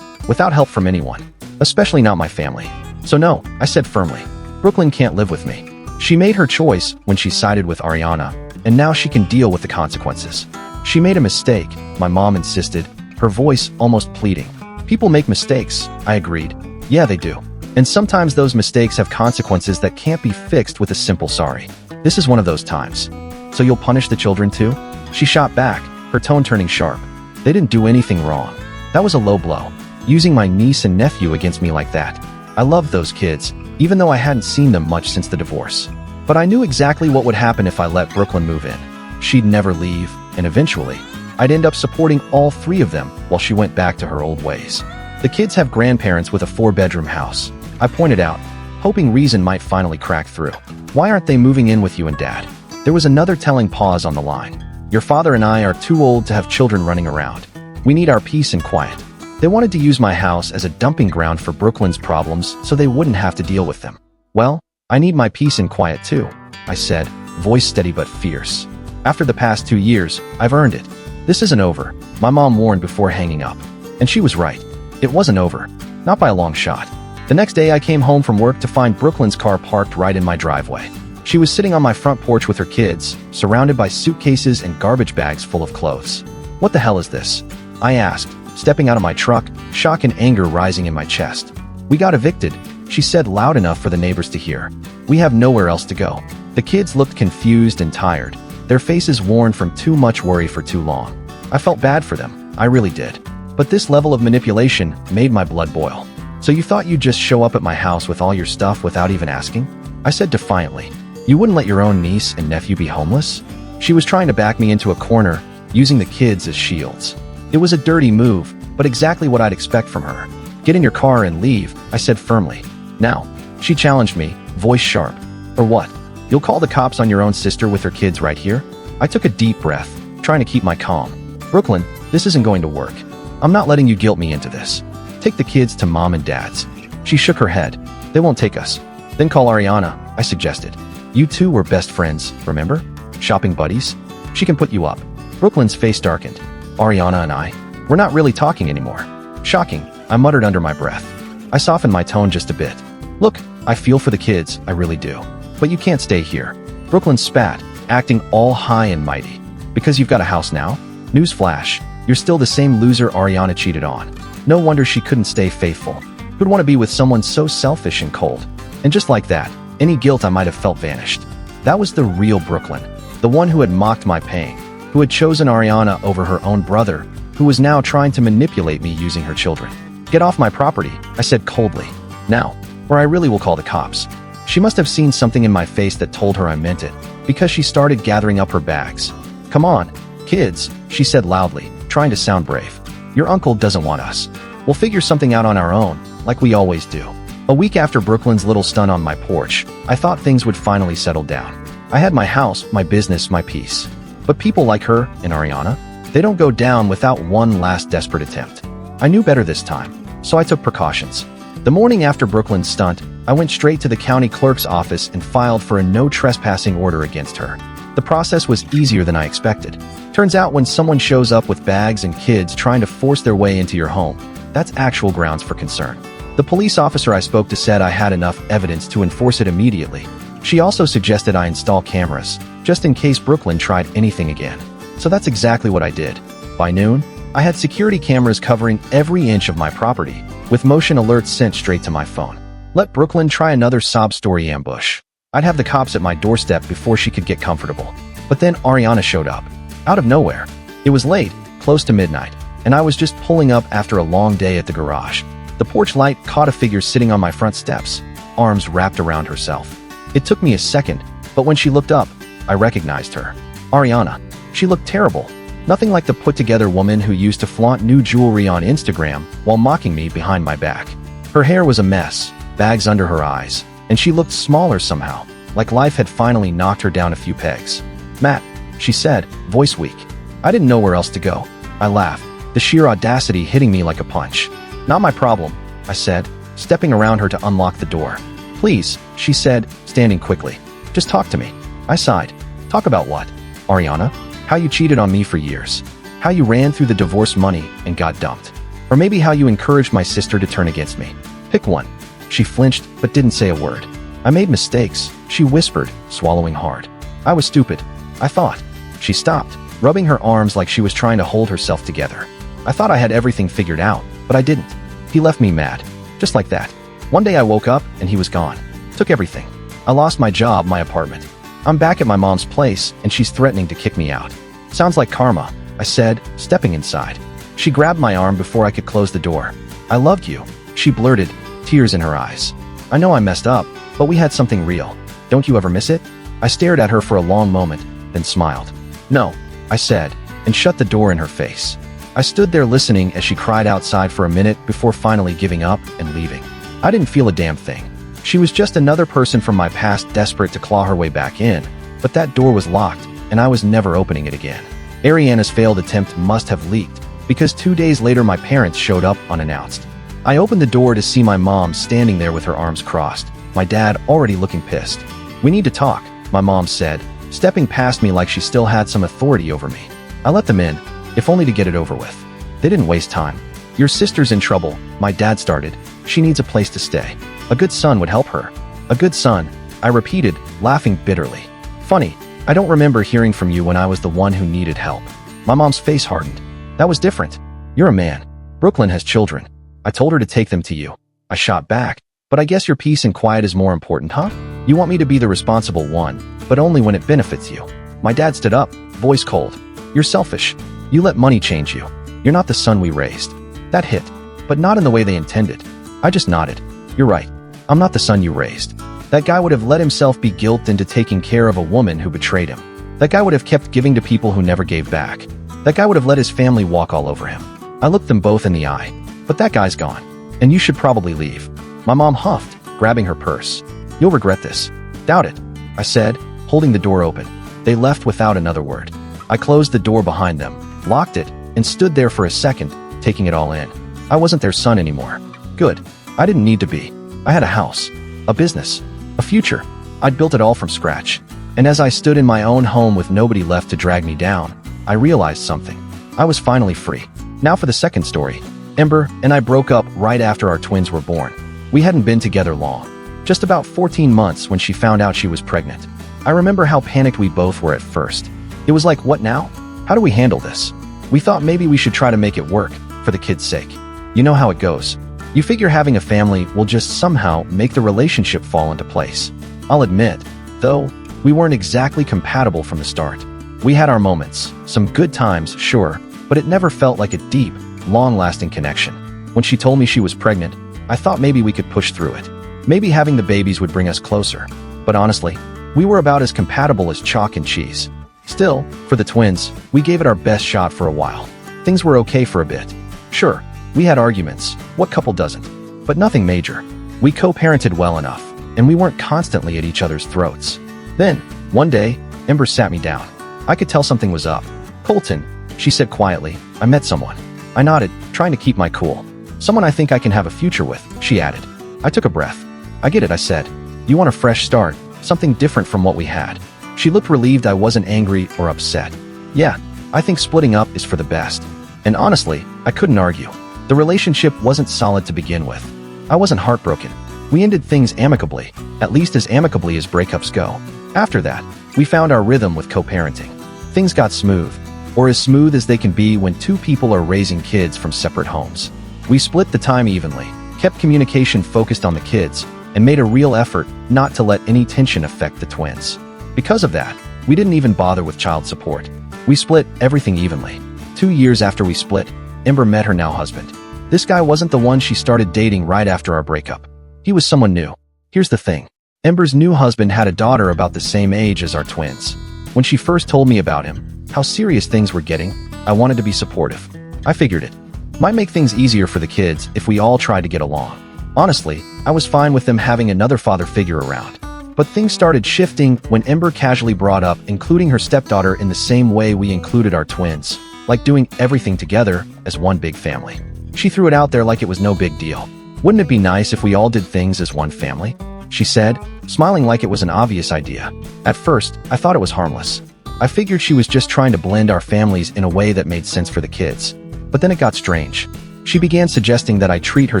without help from anyone, especially not my family. So no," I said firmly, "Brooklyn can't live with me. She made her choice when she sided with Ariana, and now she can deal with the consequences." "She made a mistake," my mom insisted, her voice almost pleading. "People make mistakes," I agreed. "Yeah, they do. And sometimes those mistakes have consequences that can't be fixed with a simple sorry. This is one of those times. So you'll punish the children too?" She shot back, her tone turning sharp. "They didn't do anything wrong. That was a low blow. Using my niece and nephew against me like that. I loved those kids, even though I hadn't seen them much since the divorce. But I knew exactly what would happen if I let Brooklyn move in. She'd never leave, and eventually, I'd end up supporting all three of them while she went back to her old ways. The kids have grandparents with a 4-bedroom house, I pointed out, hoping reason might finally crack through. Why aren't they moving in with you and Dad? There was another telling pause on the line. Your father and I are too old to have children running around. We need our peace and quiet. They wanted to use my house as a dumping ground for Brooklyn's problems so they wouldn't have to deal with them. Well, I need my peace and quiet too, I said, voice steady but fierce. After the past 2 years, I've earned it. This isn't over, my mom warned before hanging up. And she was right. It wasn't over. Not by a long shot. The next day I came home from work to find Brooklyn's car parked right in my driveway. She was sitting on my front porch with her kids, surrounded by suitcases and garbage bags full of clothes. What the hell is this? I asked, stepping out of my truck, shock and anger rising in my chest. We got evicted, she said loud enough for the neighbors to hear. We have nowhere else to go. The kids looked confused and tired, their faces worn from too much worry for too long. I felt bad for them, I really did. But this level of manipulation made my blood boil. So you thought you'd just show up at my house with all your stuff without even asking? I said defiantly. You wouldn't let your own niece and nephew be homeless? She was trying to back me into a corner, using the kids as shields. It was a dirty move, but exactly what I'd expect from her. Get in your car and leave, I said firmly. Now, she challenged me, voice sharp. Or what? You'll call the cops on your own sister with her kids right here? I took a deep breath, trying to keep my calm. Brooklyn, this isn't going to work. I'm not letting you guilt me into this. Take the kids to Mom and Dad's. She shook her head. They won't take us. Then call Ariana, I suggested. You two were best friends, remember? Shopping buddies? She can put you up. Brooklyn's face darkened. Ariana and I, we're not really talking anymore. Shocking, I muttered under my breath. I softened my tone just a bit. Look, I feel for the kids, I really do. But you can't stay here. Brooklyn spat, acting all high and mighty. Because you've got a house now? Newsflash, you're still the same loser Ariana cheated on. No wonder she couldn't stay faithful. Who'd want to be with someone so selfish and cold? And just like that, any guilt I might have felt vanished. That was the real Brooklyn, the one who had mocked my pain, who had chosen Ariana over her own brother, who was now trying to manipulate me using her children. Get off my property, I said coldly. Now, or I really will call the cops. She must have seen something in my face that told her I meant it, because she started gathering up her bags. Come on, kids, she said loudly, trying to sound brave. Your uncle doesn't want us. We'll figure something out on our own, like we always do. A week after Brooklyn's little stunt on my porch, I thought things would finally settle down. I had my house, my business, my peace. But people like her and Ariana, they don't go down without one last desperate attempt. I knew better this time, so I took precautions. The morning after Brooklyn's stunt, I went straight to the county clerk's office and filed for a no trespassing order against her. The process was easier than I expected. Turns out when someone shows up with bags and kids trying to force their way into your home, that's actual grounds for concern. The police officer I spoke to said I had enough evidence to enforce it immediately. She also suggested I install cameras, just in case Brooklyn tried anything again. So that's exactly what I did. By noon, I had security cameras covering every inch of my property, with motion alerts sent straight to my phone. Let Brooklyn try another sob story ambush. I'd have the cops at my doorstep before she could get comfortable. But then Ariana showed up. Out of nowhere. It was late, close to midnight, and I was just pulling up after a long day at the garage. The porch light caught a figure sitting on my front steps, arms wrapped around herself. It took me a second, but when she looked up, I recognized her. Ariana. She looked terrible. Nothing like the put-together woman who used to flaunt new jewelry on Instagram while mocking me behind my back. Her hair was a mess, bags under her eyes, and she looked smaller somehow, like life had finally knocked her down a few pegs. Matt, she said, voice weak. I didn't know where else to go. I laughed, the sheer audacity hitting me like a punch. Not my problem, I said, stepping around her to unlock the door. Please, she said, standing quickly. Just talk to me. I sighed. Talk about what? Ariana? How you cheated on me for years. How you ran through the divorce money and got dumped. Or maybe how you encouraged my sister to turn against me. Pick one. She flinched, but didn't say a word. I made mistakes, she whispered, swallowing hard. I was stupid. I thought. She stopped, rubbing her arms like she was trying to hold herself together. I thought I had everything figured out, but I didn't. He left me mad. Just like that. One day I woke up and he was gone. Took everything. I lost my job, my apartment. I'm back at my mom's place and she's threatening to kick me out. Sounds like karma, I said, stepping inside. She grabbed my arm before I could close the door. "I loved you," she blurted, tears in her eyes. "I know I messed up, but we had something real. Don't you ever miss it?" I stared at her for a long moment, then smiled. "No," I said, and shut the door in her face. I stood there listening as she cried outside for a minute before finally giving up and leaving. I didn't feel a damn thing. She was just another person from my past desperate to claw her way back in, but that door was locked, and I was never opening it again. Ariana's failed attempt must have leaked, because 2 days later my parents showed up unannounced. I opened the door to see my mom standing there with her arms crossed, my dad already looking pissed. "We need to talk," my mom said, stepping past me like she still had some authority over me. I let them in, if only to get it over with. They didn't waste time. "Your sister's in trouble," my dad started. "She needs a place to stay. A good son would help her." "A good son," I repeated, laughing bitterly. "Funny, I don't remember hearing from you when I was the one who needed help." My mom's face hardened. "That was different. You're a man. Brooklyn has children. I told her to take them to you." I shot back. "But I guess your peace and quiet is more important, huh? You want me to be the responsible one, but only when it benefits you." My dad stood up, voice cold. "You're selfish. You let money change you. You're not the son we raised." That hit, but not in the way they intended. I just nodded. "You're right. I'm not the son you raised. That guy would have let himself be guilted into taking care of a woman who betrayed him. That guy would have kept giving to people who never gave back. That guy would have let his family walk all over him." I looked them both in the eye. "But that guy's gone, and you should probably leave." My mom huffed, grabbing her purse. "You'll regret this." "Doubt it," I said, holding the door open. They left without another word. I closed the door behind them, locked it, and stood there for a second, taking it all in. I wasn't their son anymore. Good. I didn't need to be. I had a house, a business, a future. I'd built it all from scratch. And as I stood in my own home with nobody left to drag me down, I realized something. I was finally free. Now for the second story. Ember and I broke up right after our twins were born. We hadn't been together long. Just about 14 months when she found out she was pregnant. I remember how panicked we both were at first. It was like, what now? How do we handle this? We thought maybe we should try to make it work, for the kids' sake. You know how it goes. You figure having a family will just somehow make the relationship fall into place. I'll admit, though, we weren't exactly compatible from the start. We had our moments, some good times, sure, but it never felt like a deep, long-lasting connection. When she told me she was pregnant, I thought maybe we could push through it. Maybe having the babies would bring us closer. But honestly, we were about as compatible as chalk and cheese. Still, for the twins, we gave it our best shot for a while. Things were okay for a bit. Sure, we had arguments. What couple doesn't? But nothing major. We co-parented well enough, and we weren't constantly at each other's throats. Then, one day, Ember sat me down. I could tell something was up. "Colton," she said quietly, "I met someone." I nodded, trying to keep my cool. "Someone I think I can have a future with," she added. I took a breath. "I get it," I said. "You want a fresh start, something different from what we had." She looked relieved I wasn't angry or upset. "Yeah, I think splitting up is for the best." And honestly, I couldn't argue. The relationship wasn't solid to begin with. I wasn't heartbroken. We ended things amicably, at least as amicably as breakups go. After that, we found our rhythm with co-parenting. Things got smooth, or as smooth as they can be when two people are raising kids from separate homes. We split the time evenly, kept communication focused on the kids, and made a real effort not to let any tension affect the twins. Because of that, we didn't even bother with child support. We split everything evenly. 2 years after we split, Ember met her now husband. This guy wasn't the one she started dating right after our breakup. He was someone new. Here's the thing. Ember's new husband had a daughter about the same age as our twins. When she first told me about him, how serious things were getting, I wanted to be supportive. I figured it might make things easier for the kids if we all tried to get along. Honestly, I was fine with them having another father figure around. But things started shifting when Ember casually brought up including her stepdaughter in the same way we included our twins, like doing everything together as one big family. She threw it out there like it was no big deal. "Wouldn't it be nice if we all did things as one family?" she said, smiling like it was an obvious idea. At first, I thought it was harmless. I figured she was just trying to blend our families in a way that made sense for the kids. But then it got strange. She began suggesting that I treat her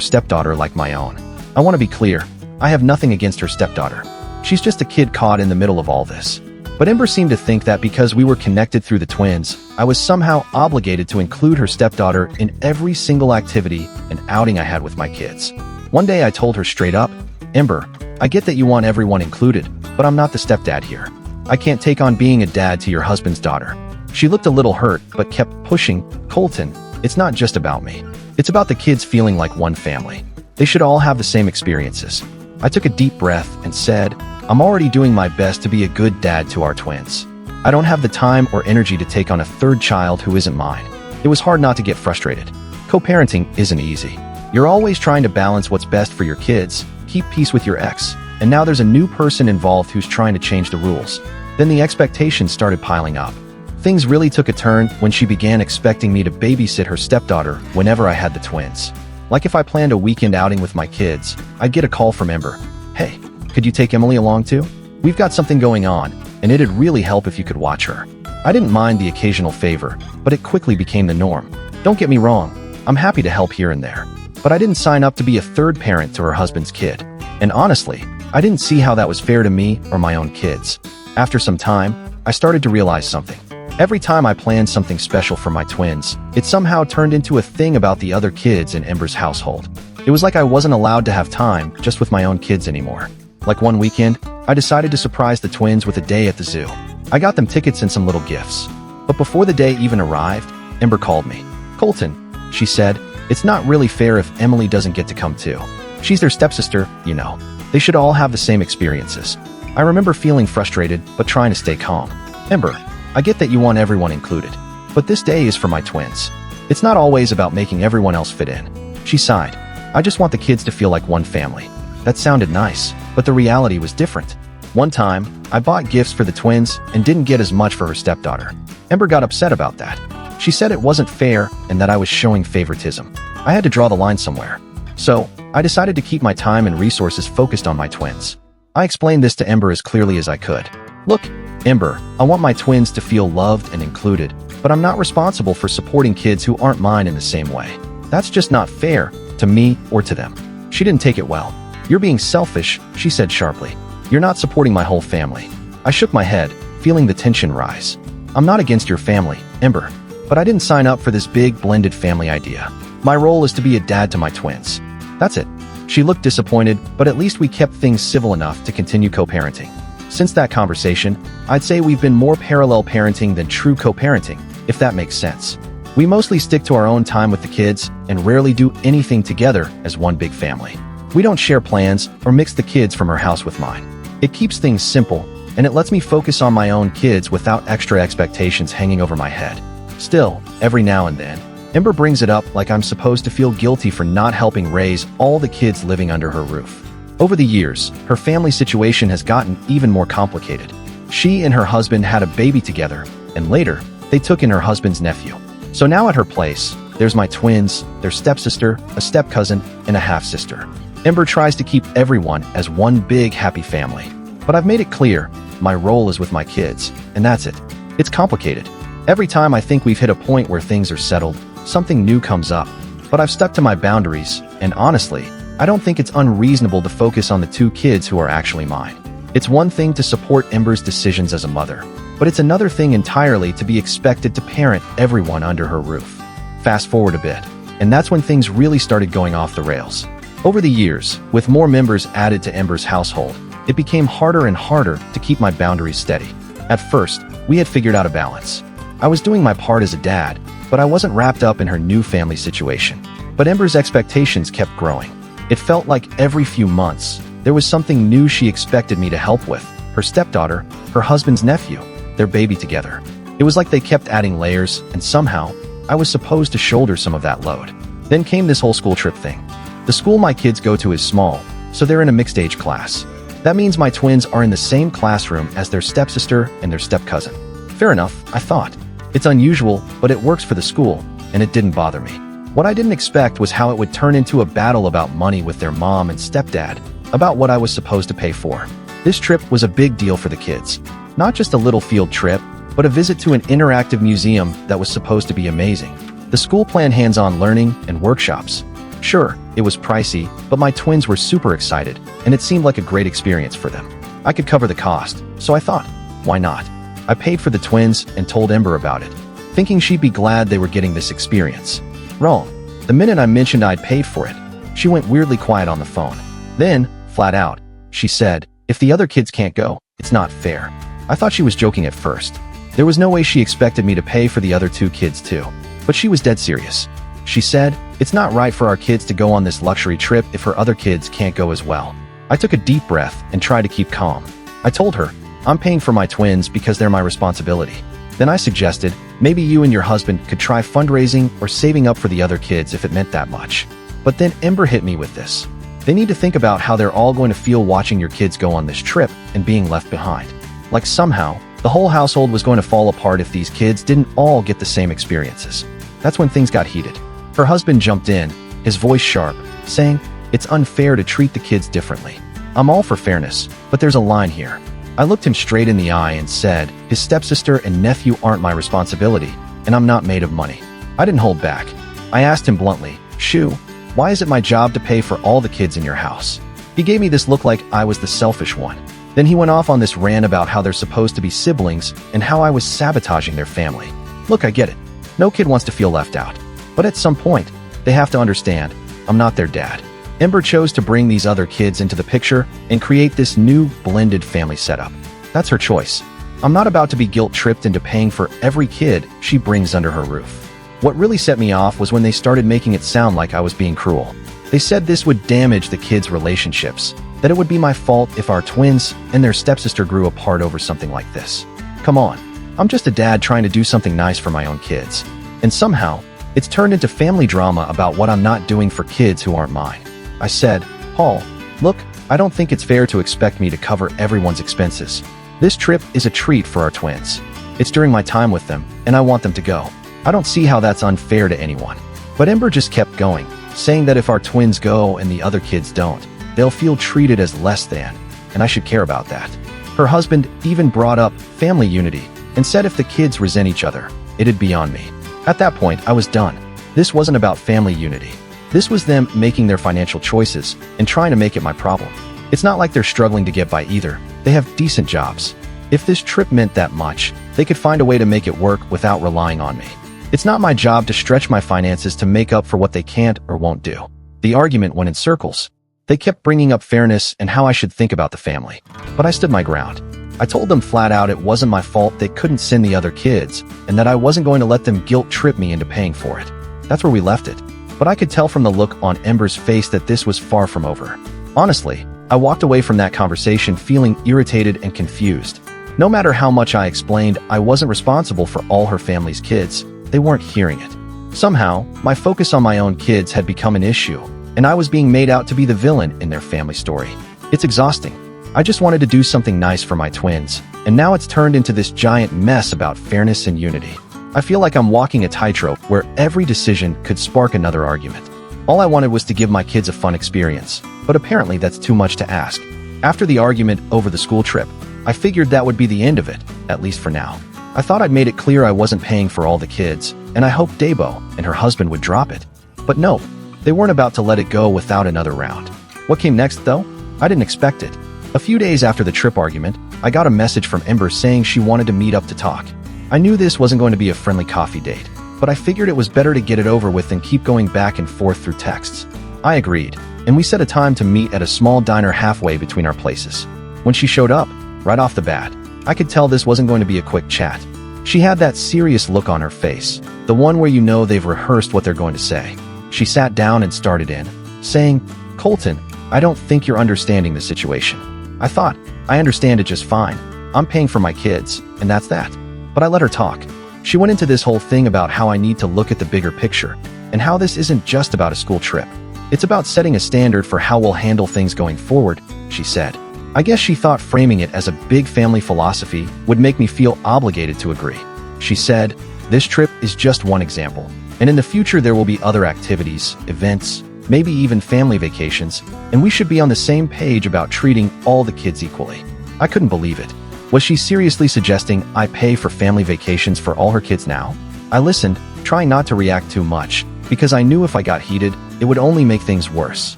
stepdaughter like my own. I want to be clear, I have nothing against her stepdaughter. She's just a kid caught in the middle of all this. But Ember seemed to think that because we were connected through the twins, I was somehow obligated to include her stepdaughter in every single activity and outing I had with my kids. One day I told her straight up, "Ember, I get that you want everyone included, but I'm not the stepdad here. I can't take on being a dad to your husband's daughter." She looked a little hurt, but kept pushing. "Colton, It's not just about me. It's about the kids feeling like one family. They should all have the same experiences. I took a deep breath and said, I'm already doing my best to be a good dad to our twins. I don't have the time or energy to take on a third child who isn't mine. It was hard not to get frustrated. Co-parenting isn't easy. You're always trying to balance what's best for your kids, keep peace with your ex, and now there's a new person involved who's trying to change the rules. Then the expectations started piling up. Things really took a turn when she began expecting me to babysit her stepdaughter whenever I had the twins. Like if I planned a weekend outing with my kids, I'd get a call from Ember. Hey, could you take Emily along too? We've got something going on, and it'd really help if you could watch her. I didn't mind the occasional favor, but it quickly became the norm. Don't get me wrong, I'm happy to help here and there. But I didn't sign up to be a third parent to her husband's kid. And honestly, I didn't see how that was fair to me or my own kids. After some time, I started to realize something. Every time I planned something special for my twins, it somehow turned into a thing about the other kids in Ember's household. It was like I wasn't allowed to have time just with my own kids anymore. Like one weekend, I decided to surprise the twins with a day at the zoo. I got them tickets and some little gifts. But before the day even arrived, Ember called me. Colton, she said, it's not really fair if Emily doesn't get to come too. She's their stepsister, you know. They should all have the same experiences. I remember feeling frustrated, but trying to stay calm. Ember, I get that you want everyone included, but this day is for my twins. It's not always about making everyone else fit in. She sighed. I just want the kids to feel like one family. That sounded nice, but the reality was different. One time, I bought gifts for the twins and didn't get as much for her stepdaughter. Ember got upset about that. She said it wasn't fair and that I was showing favoritism. I had to draw the line somewhere. So, I decided to keep my time and resources focused on my twins. I explained this to Ember as clearly as I could. Look, Ember, I want my twins to feel loved and included, but I'm not responsible for supporting kids who aren't mine in the same way. That's just not fair, to me or to them. She didn't take it well. You're being selfish, she said sharply. You're not supporting my whole family. I shook my head, feeling the tension rise. I'm not against your family, Ember, but I didn't sign up for this big blended family idea. My role is to be a dad to my twins. That's it. She looked disappointed, but at least we kept things civil enough to continue co-parenting. Since that conversation, I'd say we've been more parallel parenting than true co-parenting, if that makes sense. We mostly stick to our own time with the kids and rarely do anything together as one big family. We don't share plans or mix the kids from her house with mine. It keeps things simple, and it lets me focus on my own kids without extra expectations hanging over my head. Still, every now and then, Ember brings it up like I'm supposed to feel guilty for not helping raise all the kids living under her roof. Over the years, her family situation has gotten even more complicated. She and her husband had a baby together, and later, they took in her husband's nephew. So now at her place, there's my twins, their stepsister, a step-cousin, and a half-sister. Ember tries to keep everyone as one big happy family. But I've made it clear, my role is with my kids, and that's it. It's complicated. Every time I think we've hit a point where things are settled, something new comes up. But I've stuck to my boundaries, and honestly, I don't think it's unreasonable to focus on the two kids who are actually mine. It's one thing to support Ember's decisions as a mother, but it's another thing entirely to be expected to parent everyone under her roof. Fast forward a bit, and that's when things really started going off the rails. Over the years, with more members added to Ember's household, it became harder and harder to keep my boundaries steady. At first, we had figured out a balance. I was doing my part as a dad, but I wasn't wrapped up in her new family situation. But Ember's expectations kept growing. It felt like every few months, there was something new she expected me to help with. Her stepdaughter, her husband's nephew, their baby together. It was like they kept adding layers, and somehow, I was supposed to shoulder some of that load. Then came this whole school trip thing. The school my kids go to is small, so they're in a mixed-age class. That means my twins are in the same classroom as their stepsister and their step-cousin. Fair enough, I thought. It's unusual, but it works for the school, and it didn't bother me. What I didn't expect was how it would turn into a battle about money with their mom and stepdad, about what I was supposed to pay for. This trip was a big deal for the kids. Not just a little field trip, but a visit to an interactive museum that was supposed to be amazing. The school planned hands-on learning and workshops. Sure, it was pricey, but my twins were super excited, and it seemed like a great experience for them. I could cover the cost, so I thought, why not? I paid for the twins and told Ember about it, thinking she'd be glad they were getting this experience. Wrong. The minute I mentioned I'd paid for it, she went weirdly quiet on the phone. Then, flat out, she said, if the other kids can't go, it's not fair. I thought she was joking at first. There was no way she expected me to pay for the other two kids too. But she was dead serious. She said, "It's not right for our kids to go on this luxury trip if her other kids can't go as well." I took a deep breath and tried to keep calm. I told her, "I'm paying for my twins because they're my responsibility." Then I suggested, maybe you and your husband could try fundraising or saving up for the other kids if it meant that much. But then Ember hit me with this. They need to think about how they're all going to feel watching your kids go on this trip and being left behind. Like somehow, the whole household was going to fall apart if these kids didn't all get the same experiences. That's when things got heated. Her husband jumped in, his voice sharp, saying, "It's unfair to treat the kids differently. I'm all for fairness, but there's a line here." I looked him straight in the eye and said, "His stepsister and nephew aren't my responsibility, and I'm not made of money." I didn't hold back. I asked him bluntly, "Shoo, why is it my job to pay for all the kids in your house?" He gave me this look like I was the selfish one. Then he went off on this rant about how they're supposed to be siblings and how I was sabotaging their family. Look, I get it. No kid wants to feel left out. But at some point, they have to understand, I'm not their dad. Ember chose to bring these other kids into the picture and create this new blended family setup. That's her choice. I'm not about to be guilt-tripped into paying for every kid she brings under her roof. What really set me off was when they started making it sound like I was being cruel. They said this would damage the kids' relationships, that it would be my fault if our twins and their stepsister grew apart over something like this. Come on, I'm just a dad trying to do something nice for my own kids. And somehow, it's turned into family drama about what I'm not doing for kids who aren't mine. I said, "Paul, look, I don't think it's fair to expect me to cover everyone's expenses. This trip is a treat for our twins. It's during my time with them, and I want them to go. I don't see how that's unfair to anyone." But Ember just kept going, saying that if our twins go and the other kids don't, they'll feel treated as less than, and I should care about that. Her husband even brought up family unity and said if the kids resent each other, it'd be on me. At that point, I was done. This wasn't about family unity. This was them making their financial choices and trying to make it my problem. It's not like they're struggling to get by either. They have decent jobs. If this trip meant that much, they could find a way to make it work without relying on me. It's not my job to stretch my finances to make up for what they can't or won't do. The argument went in circles. They kept bringing up fairness and how I should think about the family. But I stood my ground. I told them flat out it wasn't my fault they couldn't send the other kids, and that I wasn't going to let them guilt-trip me into paying for it. That's where we left it. But I could tell from the look on Ember's face that this was far from over. Honestly, I walked away from that conversation feeling irritated and confused. No matter how much I explained I wasn't responsible for all her family's kids, they weren't hearing it. Somehow, my focus on my own kids had become an issue, and I was being made out to be the villain in their family story. It's exhausting. I just wanted to do something nice for my twins, and now it's turned into this giant mess about fairness and unity. I feel like I'm walking a tightrope where every decision could spark another argument. All I wanted was to give my kids a fun experience, but apparently that's too much to ask. After the argument over the school trip, I figured that would be the end of it, at least for now. I thought I'd made it clear I wasn't paying for all the kids, and I hoped Debo and her husband would drop it. But no, they weren't about to let it go without another round. What came next, though? I didn't expect it. A few days after the trip argument, I got a message from Ember saying she wanted to meet up to talk. I knew this wasn't going to be a friendly coffee date, but I figured it was better to get it over with than keep going back and forth through texts. I agreed, and we set a time to meet at a small diner halfway between our places. When she showed up, right off the bat, I could tell this wasn't going to be a quick chat. She had that serious look on her face, the one where you know they've rehearsed what they're going to say. She sat down and started in, saying, "Colton, I don't think you're understanding the situation." I thought, I understand it just fine. I'm paying for my kids, and that's that. But I let her talk. She went into this whole thing about how I need to look at the bigger picture, and how this isn't just about a school trip. It's about setting a standard for how we'll handle things going forward, she said. I guess she thought framing it as a big family philosophy would make me feel obligated to agree. She said, "This trip is just one example, and in the future there will be other activities, events, maybe even family vacations, and we should be on the same page about treating all the kids equally." I couldn't believe it. Was she seriously suggesting I pay for family vacations for all her kids now? I listened, trying not to react too much, because I knew if I got heated, it would only make things worse.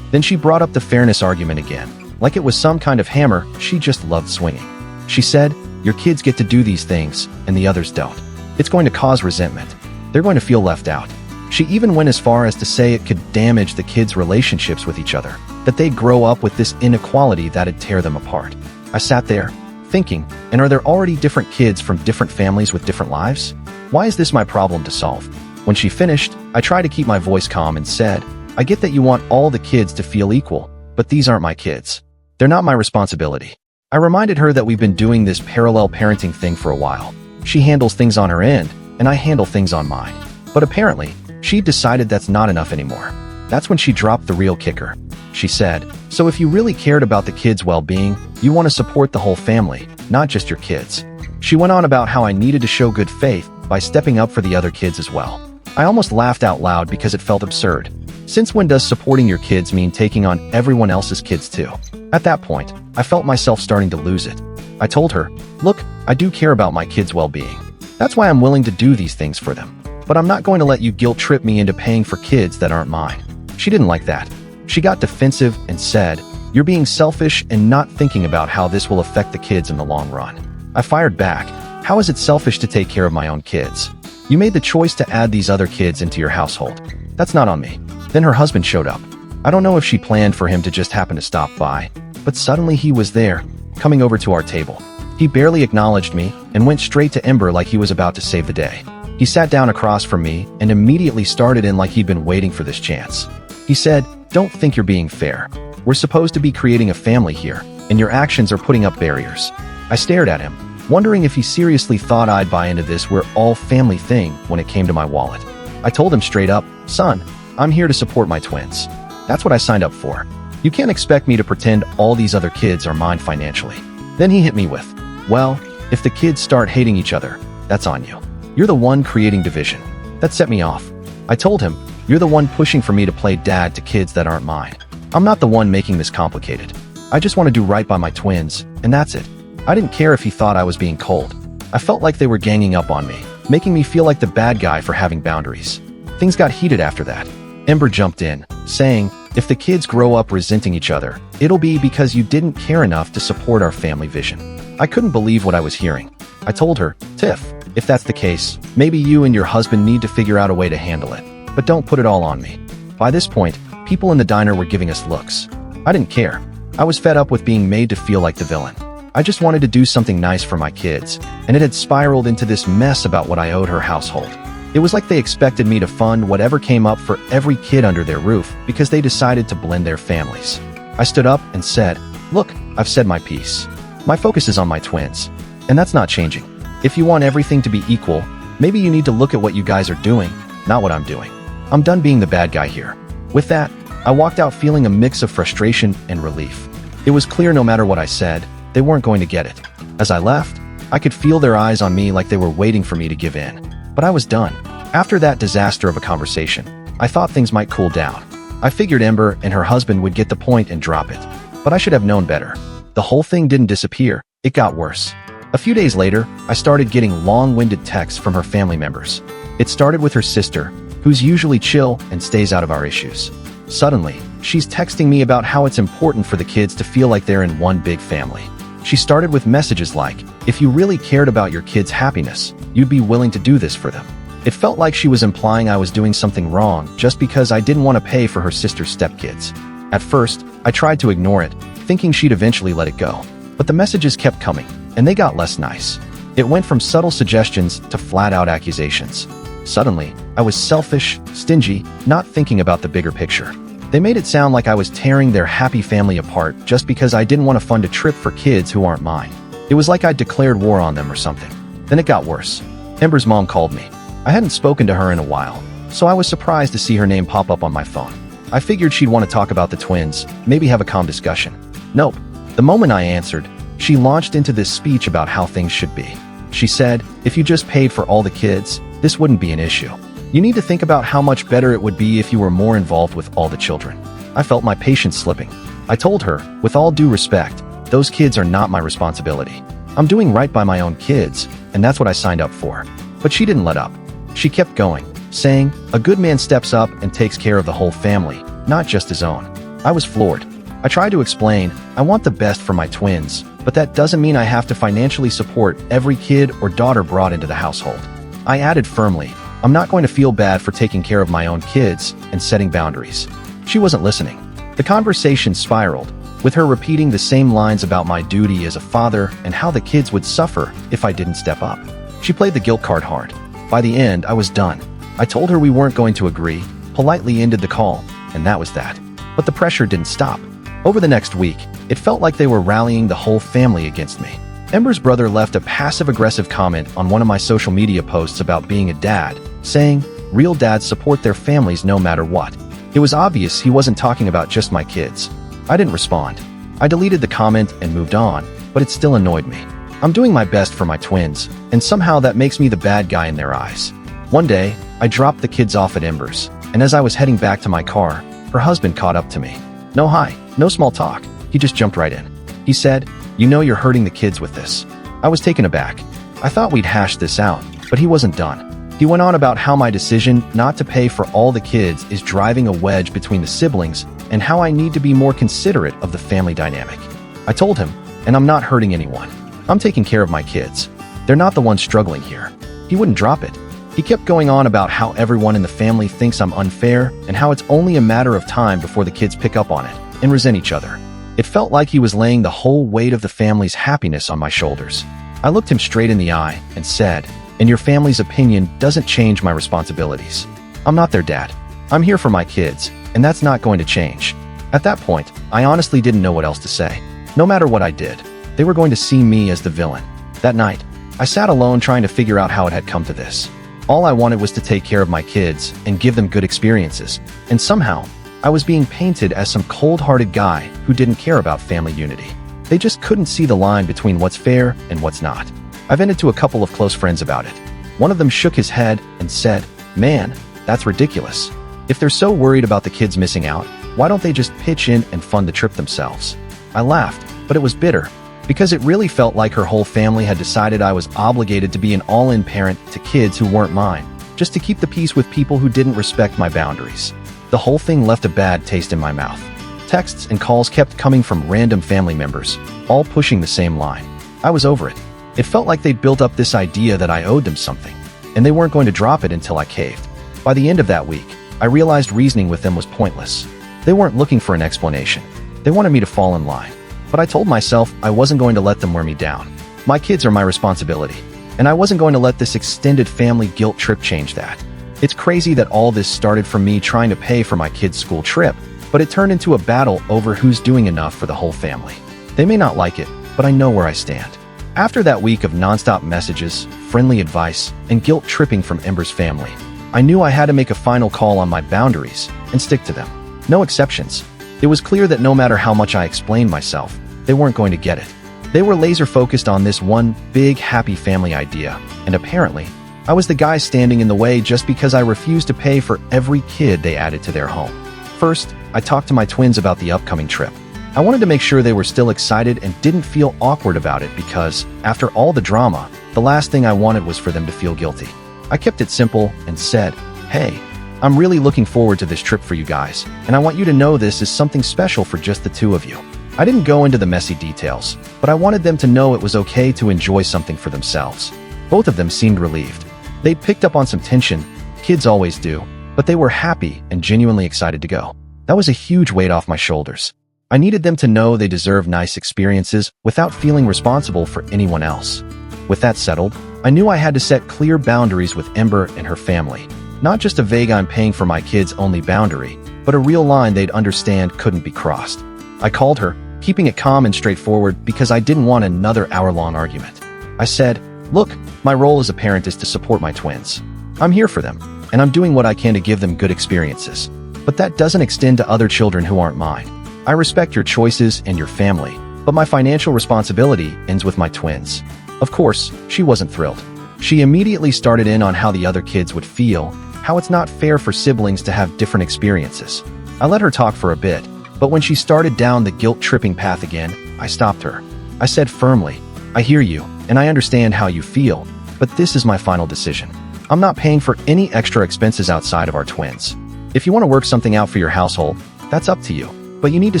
Then she brought up the fairness argument again, like it was some kind of hammer she just loved swinging. She said, "Your kids get to do these things, and the others don't. It's going to cause resentment. They're going to feel left out." She even went as far as to say it could damage the kids' relationships with each other, that they'd grow up with this inequality that'd tear them apart. I sat there, thinking, and are there already different kids from different families with different lives? Why is this my problem to solve? When she finished, I tried to keep my voice calm and said, "I get that you want all the kids to feel equal, but these aren't my kids. They're not my responsibility." I reminded her that we've been doing this parallel parenting thing for a while. She handles things on her end, and I handle things on mine. But apparently, she'd decided that's not enough anymore. That's when she dropped the real kicker. She said, "So if you really cared about the kids' well-being, you want to support the whole family, not just your kids." She went on about how I needed to show good faith by stepping up for the other kids as well. I almost laughed out loud because it felt absurd. Since when does supporting your kids mean taking on everyone else's kids too? At that point, I felt myself starting to lose it. I told her, "Look, I do care about my kids' well-being. That's why I'm willing to do these things for them. But I'm not going to let you guilt-trip me into paying for kids that aren't mine." She didn't like that. She got defensive and said, "You're being selfish and not thinking about how this will affect the kids in the long run." I fired back, "How is it selfish to take care of my own kids? You made the choice to add these other kids into your household. That's not on me." Then her husband showed up. I don't know if she planned for him to just happen to stop by, but suddenly he was there, coming over to our table. He barely acknowledged me and went straight to Ember like he was about to save the day. He sat down across from me and immediately started in like he'd been waiting for this chance. He said, "Don't think you're being fair. We're supposed to be creating a family here, and your actions are putting up barriers." I stared at him, wondering if he seriously thought I'd buy into this we're all family thing when it came to my wallet. I told him straight up, "Son, I'm here to support my twins. That's what I signed up for. You can't expect me to pretend all these other kids are mine financially." Then he hit me with, "Well, if the kids start hating each other, that's on you. You're the one creating division." That set me off. I told him, "You're the one pushing for me to play dad to kids that aren't mine. I'm not the one making this complicated. I just want to do right by my twins, and that's it." I didn't care if he thought I was being cold. I felt like they were ganging up on me, making me feel like the bad guy for having boundaries. Things got heated after that. Ember jumped in, saying, "If the kids grow up resenting each other, it'll be because you didn't care enough to support our family vision." I couldn't believe what I was hearing. I told her, "Tiff, if that's the case, maybe you and your husband need to figure out a way to handle it. But don't put it all on me." By this point, people in the diner were giving us looks. I didn't care. I was fed up with being made to feel like the villain. I just wanted to do something nice for my kids, and it had spiraled into this mess about what I owed her household. It was like they expected me to fund whatever came up for every kid under their roof because they decided to blend their families. I stood up and said, "Look, I've said my piece. My focus is on my twins, and that's not changing. If you want everything to be equal, maybe you need to look at what you guys are doing, not what I'm doing. I'm done being the bad guy here." With that, I walked out feeling a mix of frustration and relief. It was clear no matter what I said, they weren't going to get it. As I left, I could feel their eyes on me like they were waiting for me to give in. But I was done. After that disaster of a conversation, I thought things might cool down. I figured Ember and her husband would get the point and drop it. But I should have known better. The whole thing didn't disappear, it got worse. A few days later, I started getting long-winded texts from her family members. It started with her sister, who's usually chill and stays out of our issues. Suddenly, she's texting me about how it's important for the kids to feel like they're in one big family. She started with messages like, "If you really cared about your kids' happiness, you'd be willing to do this for them." It felt like she was implying I was doing something wrong just because I didn't want to pay for her sister's stepkids. At first, I tried to ignore it, thinking she'd eventually let it go. But the messages kept coming, and they got less nice. It went from subtle suggestions to flat-out accusations. Suddenly, I was selfish, stingy, not thinking about the bigger picture. They made it sound like I was tearing their happy family apart just because I didn't want to fund a trip for kids who aren't mine. It was like I'd declared war on them or something. Then it got worse. Ember's mom called me. I hadn't spoken to her in a while, so I was surprised to see her name pop up on my phone. I figured she'd want to talk about the twins, maybe have a calm discussion. Nope. The moment I answered, she launched into this speech about how things should be. She said, "If you just paid for all the kids, this wouldn't be an issue. You need to think about how much better it would be if you were more involved with all the children." I felt my patience slipping. I told her, with all due respect, those kids are not my responsibility. I'm doing right by my own kids, and that's what I signed up for. But she didn't let up. She kept going, saying, "A good man steps up and takes care of the whole family, not just his own." I was floored. I tried to explain, I want the best for my twins, but that doesn't mean I have to financially support every kid or daughter brought into the household. I added firmly, I'm not going to feel bad for taking care of my own kids and setting boundaries. She wasn't listening. The conversation spiraled, with her repeating the same lines about my duty as a father and how the kids would suffer if I didn't step up. She played the guilt card hard. By the end, I was done. I told her we weren't going to agree, politely ended the call, and that was that. But the pressure didn't stop. Over the next week, it felt like they were rallying the whole family against me. Ember's brother left a passive-aggressive comment on one of my social media posts about being a dad, saying, "Real dads support their families no matter what." It was obvious he wasn't talking about just my kids. I didn't respond. I deleted the comment and moved on, but it still annoyed me. I'm doing my best for my twins, and somehow that makes me the bad guy in their eyes. One day, I dropped the kids off at Ember's, and as I was heading back to my car, her husband caught up to me. No hi, no small talk. He just jumped right in. He said, "You know you're hurting the kids with this." I was taken aback. I thought we'd hash this out, but he wasn't done. He went on about how my decision not to pay for all the kids is driving a wedge between the siblings and how I need to be more considerate of the family dynamic. I told him, and I'm not hurting anyone. I'm taking care of my kids. They're not the ones struggling here. He wouldn't drop it. He kept going on about how everyone in the family thinks I'm unfair and how it's only a matter of time before the kids pick up on it and resent each other. It felt like he was laying the whole weight of the family's happiness on my shoulders. I looked him straight in the eye and said, "And your family's opinion doesn't change my responsibilities. I'm not their dad. I'm here for my kids, and that's not going to change." At that point, I honestly didn't know what else to say. No matter what I did, they were going to see me as the villain. That night, I sat alone trying to figure out how it had come to this. All I wanted was to take care of my kids and give them good experiences, and somehow, I was being painted as some cold-hearted guy who didn't care about family unity. They just couldn't see the line between what's fair and what's not. I vented to a couple of close friends about it. One of them shook his head and said, "Man, that's ridiculous. If they're so worried about the kids missing out, why don't they just pitch in and fund the trip themselves?" I laughed, but it was bitter, because it really felt like her whole family had decided I was obligated to be an all-in parent to kids who weren't mine, just to keep the peace with people who didn't respect my boundaries. The whole thing left a bad taste in my mouth. Texts and calls kept coming from random family members, all pushing the same line. I was over it. It felt like they'd built up this idea that I owed them something, and they weren't going to drop it until I caved. By the end of that week, I realized reasoning with them was pointless. They weren't looking for an explanation. They wanted me to fall in line. But I told myself I wasn't going to let them wear me down. My kids are my responsibility, and I wasn't going to let this extended family guilt trip change that. It's crazy that all this started from me trying to pay for my kids' school trip, but it turned into a battle over who's doing enough for the whole family. They may not like it, but I know where I stand. After that week of nonstop messages, friendly advice, and guilt tripping from Ember's family, I knew I had to make a final call on my boundaries and stick to them. No exceptions. It was clear that no matter how much I explained myself, they weren't going to get it. They were laser-focused on this one big, happy family idea, and apparently, I was the guy standing in the way just because I refused to pay for every kid they added to their home. First, I talked to my twins about the upcoming trip. I wanted to make sure they were still excited and didn't feel awkward about it because, after all the drama, the last thing I wanted was for them to feel guilty. I kept it simple and said, "Hey, I'm really looking forward to this trip for you guys, and I want you to know this is something special for just the two of you." I didn't go into the messy details, but I wanted them to know it was okay to enjoy something for themselves. Both of them seemed relieved. They'd picked up on some tension, kids always do, but they were happy and genuinely excited to go. That was a huge weight off my shoulders. I needed them to know they deserve nice experiences without feeling responsible for anyone else. With that settled, I knew I had to set clear boundaries with Ember and her family. Not just a vague "I'm paying for my kids" only boundary, but a real line they'd understand couldn't be crossed. I called her, keeping it calm and straightforward because I didn't want another hour-long argument. I said, "Look, my role as a parent is to support my twins. I'm here for them, and I'm doing what I can to give them good experiences. But that doesn't extend to other children who aren't mine. I respect your choices and your family, but my financial responsibility ends with my twins." Of course, she wasn't thrilled. She immediately started in on how the other kids would feel, how it's not fair for siblings to have different experiences. I let her talk for a bit, but when she started down the guilt-tripping path again, I stopped her. I said firmly, "I hear you, and I understand how you feel, but this is my final decision. I'm not paying for any extra expenses outside of our twins. If you want to work something out for your household, that's up to you, but you need to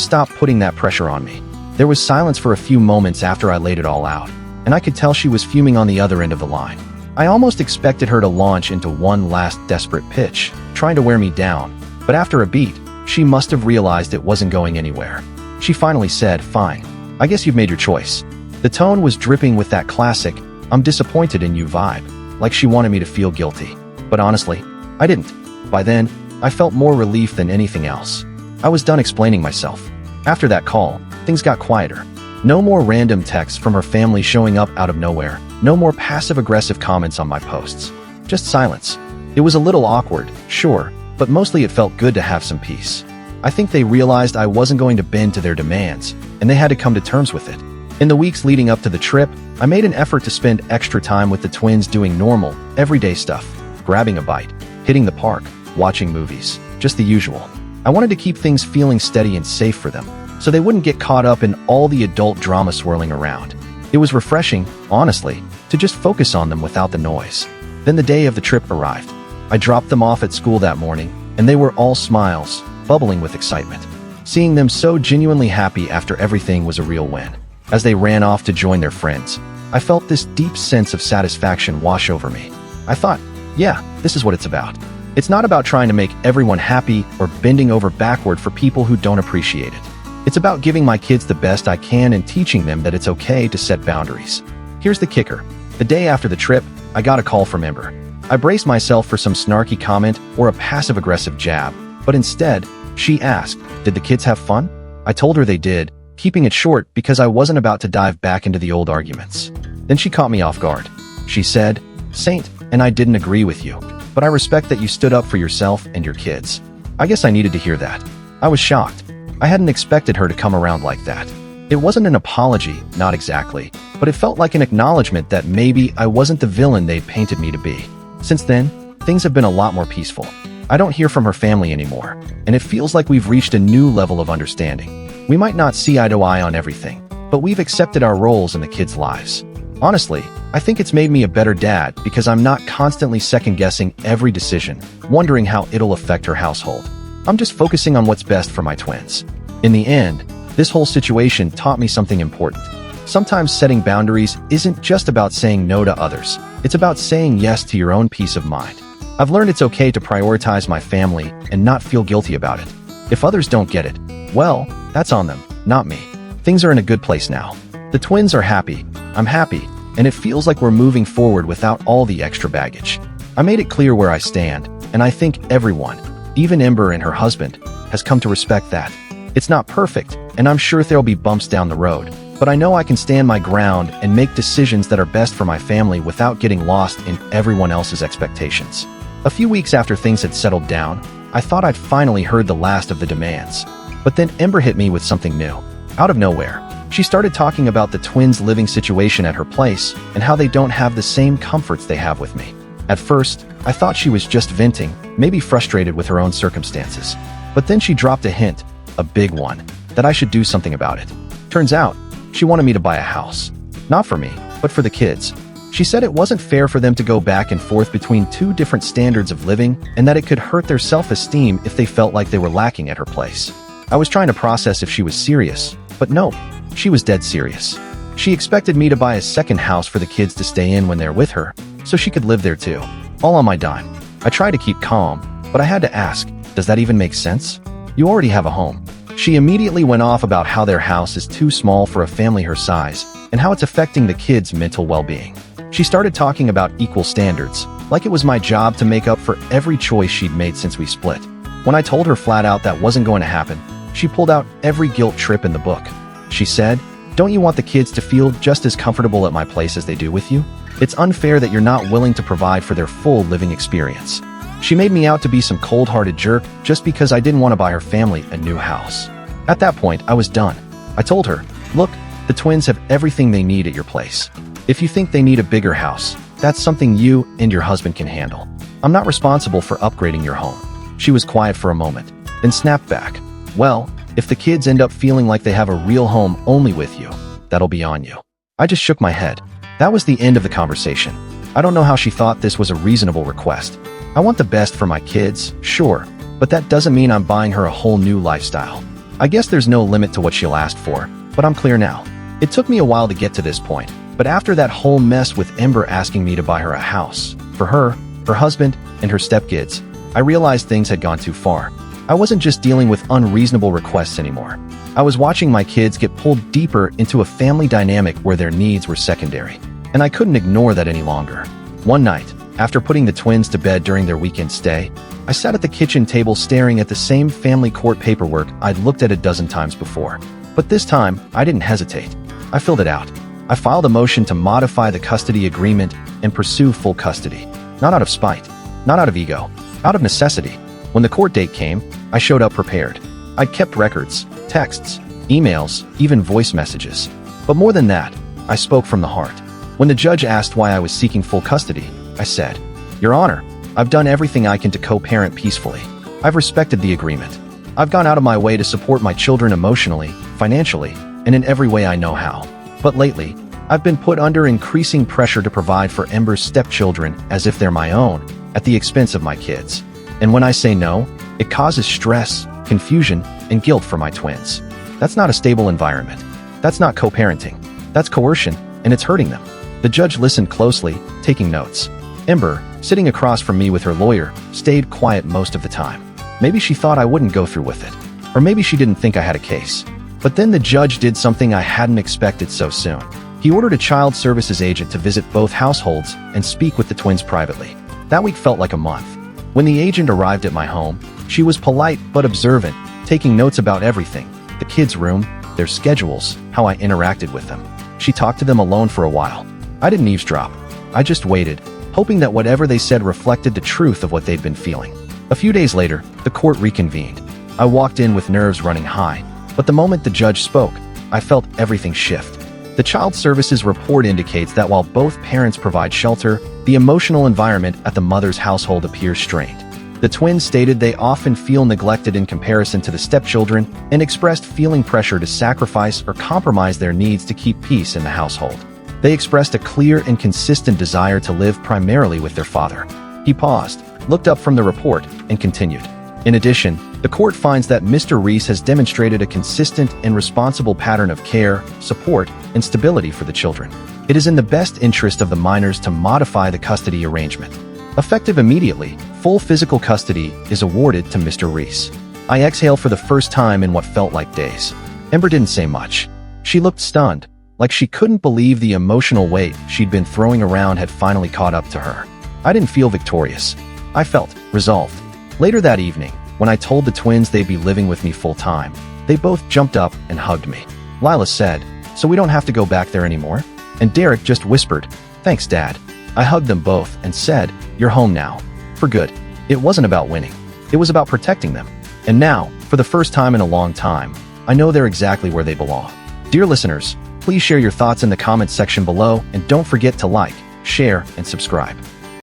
stop putting that pressure on me." There was silence for a few moments after I laid it all out, and I could tell she was fuming on the other end of the line. I almost expected her to launch into one last desperate pitch, trying to wear me down, but after a beat, she must have realized it wasn't going anywhere. She finally said, "Fine, I guess you've made your choice." The tone was dripping with that classic, "I'm disappointed in you" vibe, like she wanted me to feel guilty. But honestly, I didn't. By then, I felt more relief than anything else. I was done explaining myself. After that call, things got quieter. No more random texts from her family showing up out of nowhere. No more passive-aggressive comments on my posts. Just silence. It was a little awkward, sure, but mostly it felt good to have some peace. I think they realized I wasn't going to bend to their demands, and they had to come to terms with it. In the weeks leading up to the trip, I made an effort to spend extra time with the twins doing normal, everyday stuff. Grabbing a bite, hitting the park, watching movies, just the usual. I wanted to keep things feeling steady and safe for them, so they wouldn't get caught up in all the adult drama swirling around. It was refreshing, honestly, to just focus on them without the noise. Then the day of the trip arrived. I dropped them off at school that morning, and they were all smiles, bubbling with excitement. Seeing them so genuinely happy after everything was a real win. As they ran off to join their friends, I felt this deep sense of satisfaction wash over me. I thought, yeah, this is what it's about. It's not about trying to make everyone happy or bending over backward for people who don't appreciate it. It's about giving my kids the best I can and teaching them that it's okay to set boundaries. Here's the kicker. The day after the trip, I got a call from Ember. I braced myself for some snarky comment or a passive-aggressive jab, but instead, she asked, "Did the kids have fun?" I told her they did, keeping it short because I wasn't about to dive back into the old arguments. Then she caught me off guard. She said, "Saint, and I didn't agree with you, but I respect that you stood up for yourself and your kids." I guess I needed to hear that. I was shocked. I hadn't expected her to come around like that. It wasn't an apology, not exactly, but it felt like an acknowledgement that maybe I wasn't the villain they'd painted me to be. Since then, things have been a lot more peaceful. I don't hear from her family anymore, and it feels like we've reached a new level of understanding. We might not see eye to eye on everything, but we've accepted our roles in the kids' lives. Honestly, I think it's made me a better dad because I'm not constantly second-guessing every decision, wondering how it'll affect her household. I'm just focusing on what's best for my twins. In the end, this whole situation taught me something important. Sometimes setting boundaries isn't just about saying no to others. It's about saying yes to your own peace of mind. I've learned it's okay to prioritize my family and not feel guilty about it. If others don't get it, well, that's on them, not me. Things are in a good place now. The twins are happy, I'm happy, and it feels like we're moving forward without all the extra baggage. I made it clear where I stand, and I think everyone, even Ember and her husband, has come to respect that. It's not perfect, and I'm sure there'll be bumps down the road, but I know I can stand my ground and make decisions that are best for my family without getting lost in everyone else's expectations. A few weeks after things had settled down, I thought I'd finally heard the last of the demands. But then Ember hit me with something new. Out of nowhere, she started talking about the twins' living situation at her place and how they don't have the same comforts they have with me. At first, I thought she was just venting, maybe frustrated with her own circumstances. But then she dropped a hint, a big one, that I should do something about it. Turns out, she wanted me to buy a house. Not for me, but for the kids. She said it wasn't fair for them to go back and forth between two different standards of living and that it could hurt their self-esteem if they felt like they were lacking at her place. I was trying to process if she was serious, but no, she was dead serious. She expected me to buy a second house for the kids to stay in when they're with her, so she could live there too, all on my dime. I tried to keep calm, but I had to ask, does that even make sense? You already have a home. She immediately went off about how their house is too small for a family her size and how it's affecting the kids' mental well-being. She started talking about equal standards, like it was my job to make up for every choice she'd made since we split. When I told her flat out that wasn't going to happen, she pulled out every guilt trip in the book. She said, "Don't you want the kids to feel just as comfortable at my place as they do with you? It's unfair that you're not willing to provide for their full living experience." She made me out to be some cold-hearted jerk just because I didn't want to buy her family a new house. At that point, I was done. I told her, "Look, the twins have everything they need at your place. If you think they need a bigger house, that's something you and your husband can handle. I'm not responsible for upgrading your home." She was quiet for a moment, then snapped back. "Well, if the kids end up feeling like they have a real home only with you, that'll be on you." I just shook my head. That was the end of the conversation. I don't know how she thought this was a reasonable request. I want the best for my kids, sure, but that doesn't mean I'm buying her a whole new lifestyle. I guess there's no limit to what she'll ask for, but I'm clear now. It took me a while to get to this point, but after that whole mess with Ember asking me to buy her a house, for her, her husband, and her stepkids, I realized things had gone too far. I wasn't just dealing with unreasonable requests anymore. I was watching my kids get pulled deeper into a family dynamic where their needs were secondary, and I couldn't ignore that any longer. One night, After putting the twins to bed during their weekend stay, I sat at the kitchen table staring at the same family court paperwork I'd looked at a dozen times before. But this time, I didn't hesitate. I filled it out. I filed a motion to modify the custody agreement and pursue full custody. Not out of spite, not out of ego, out of necessity. When the court date came, I showed up prepared. I'd kept records, texts, emails, even voice messages. But more than that, I spoke from the heart. When the judge asked why I was seeking full custody, I said, "Your Honor, I've done everything I can to co-parent peacefully. I've respected the agreement. I've gone out of my way to support my children emotionally, financially, and in every way I know how. But lately, I've been put under increasing pressure to provide for Ember's stepchildren as if they're my own, at the expense of my kids. And when I say no, it causes stress, confusion, and guilt for my twins. That's not a stable environment. That's not co-parenting. That's coercion, and it's hurting them." The judge listened closely, taking notes. Ember, sitting across from me with her lawyer, stayed quiet most of the time. Maybe she thought I wouldn't go through with it. Or maybe she didn't think I had a case. But then the judge did something I hadn't expected so soon. He ordered a child services agent to visit both households and speak with the twins privately. That week felt like a month. When the agent arrived at my home, she was polite but observant, taking notes about everything: the kids' room, their schedules, how I interacted with them. She talked to them alone for a while. I didn't eavesdrop. I just waited, hoping that whatever they said reflected the truth of what they'd been feeling. A few days later, the court reconvened. I walked in with nerves running high, but the moment the judge spoke, I felt everything shift. The Child Services report indicates that while both parents provide shelter, the emotional environment at the mother's household appears strained. The twins stated they often feel neglected in comparison to the stepchildren and expressed feeling pressure to sacrifice or compromise their needs to keep peace in the household. They expressed a clear and consistent desire to live primarily with their father. He paused, looked up from the report, and continued. In addition, the court finds that Mr. Reese has demonstrated a consistent and responsible pattern of care, support, and stability for the children. It is in the best interest of the minors to modify the custody arrangement. Effective immediately, full physical custody is awarded to Mr. Reese. I exhaled for the first time in what felt like days. Ember didn't say much. She looked stunned, like she couldn't believe the emotional weight she'd been throwing around had finally caught up to her. I didn't feel victorious. I felt resolved. Later that evening, when I told the twins they'd be living with me full-time, they both jumped up and hugged me. Lila said, "So we don't have to go back there anymore?" And Derek just whispered, "Thanks, Dad." I hugged them both and said, "You're home now. For good." It wasn't about winning. It was about protecting them. And now, for the first time in a long time, I know they're exactly where they belong. Dear listeners, please share your thoughts in the comments section below and don't forget to like, share, and subscribe.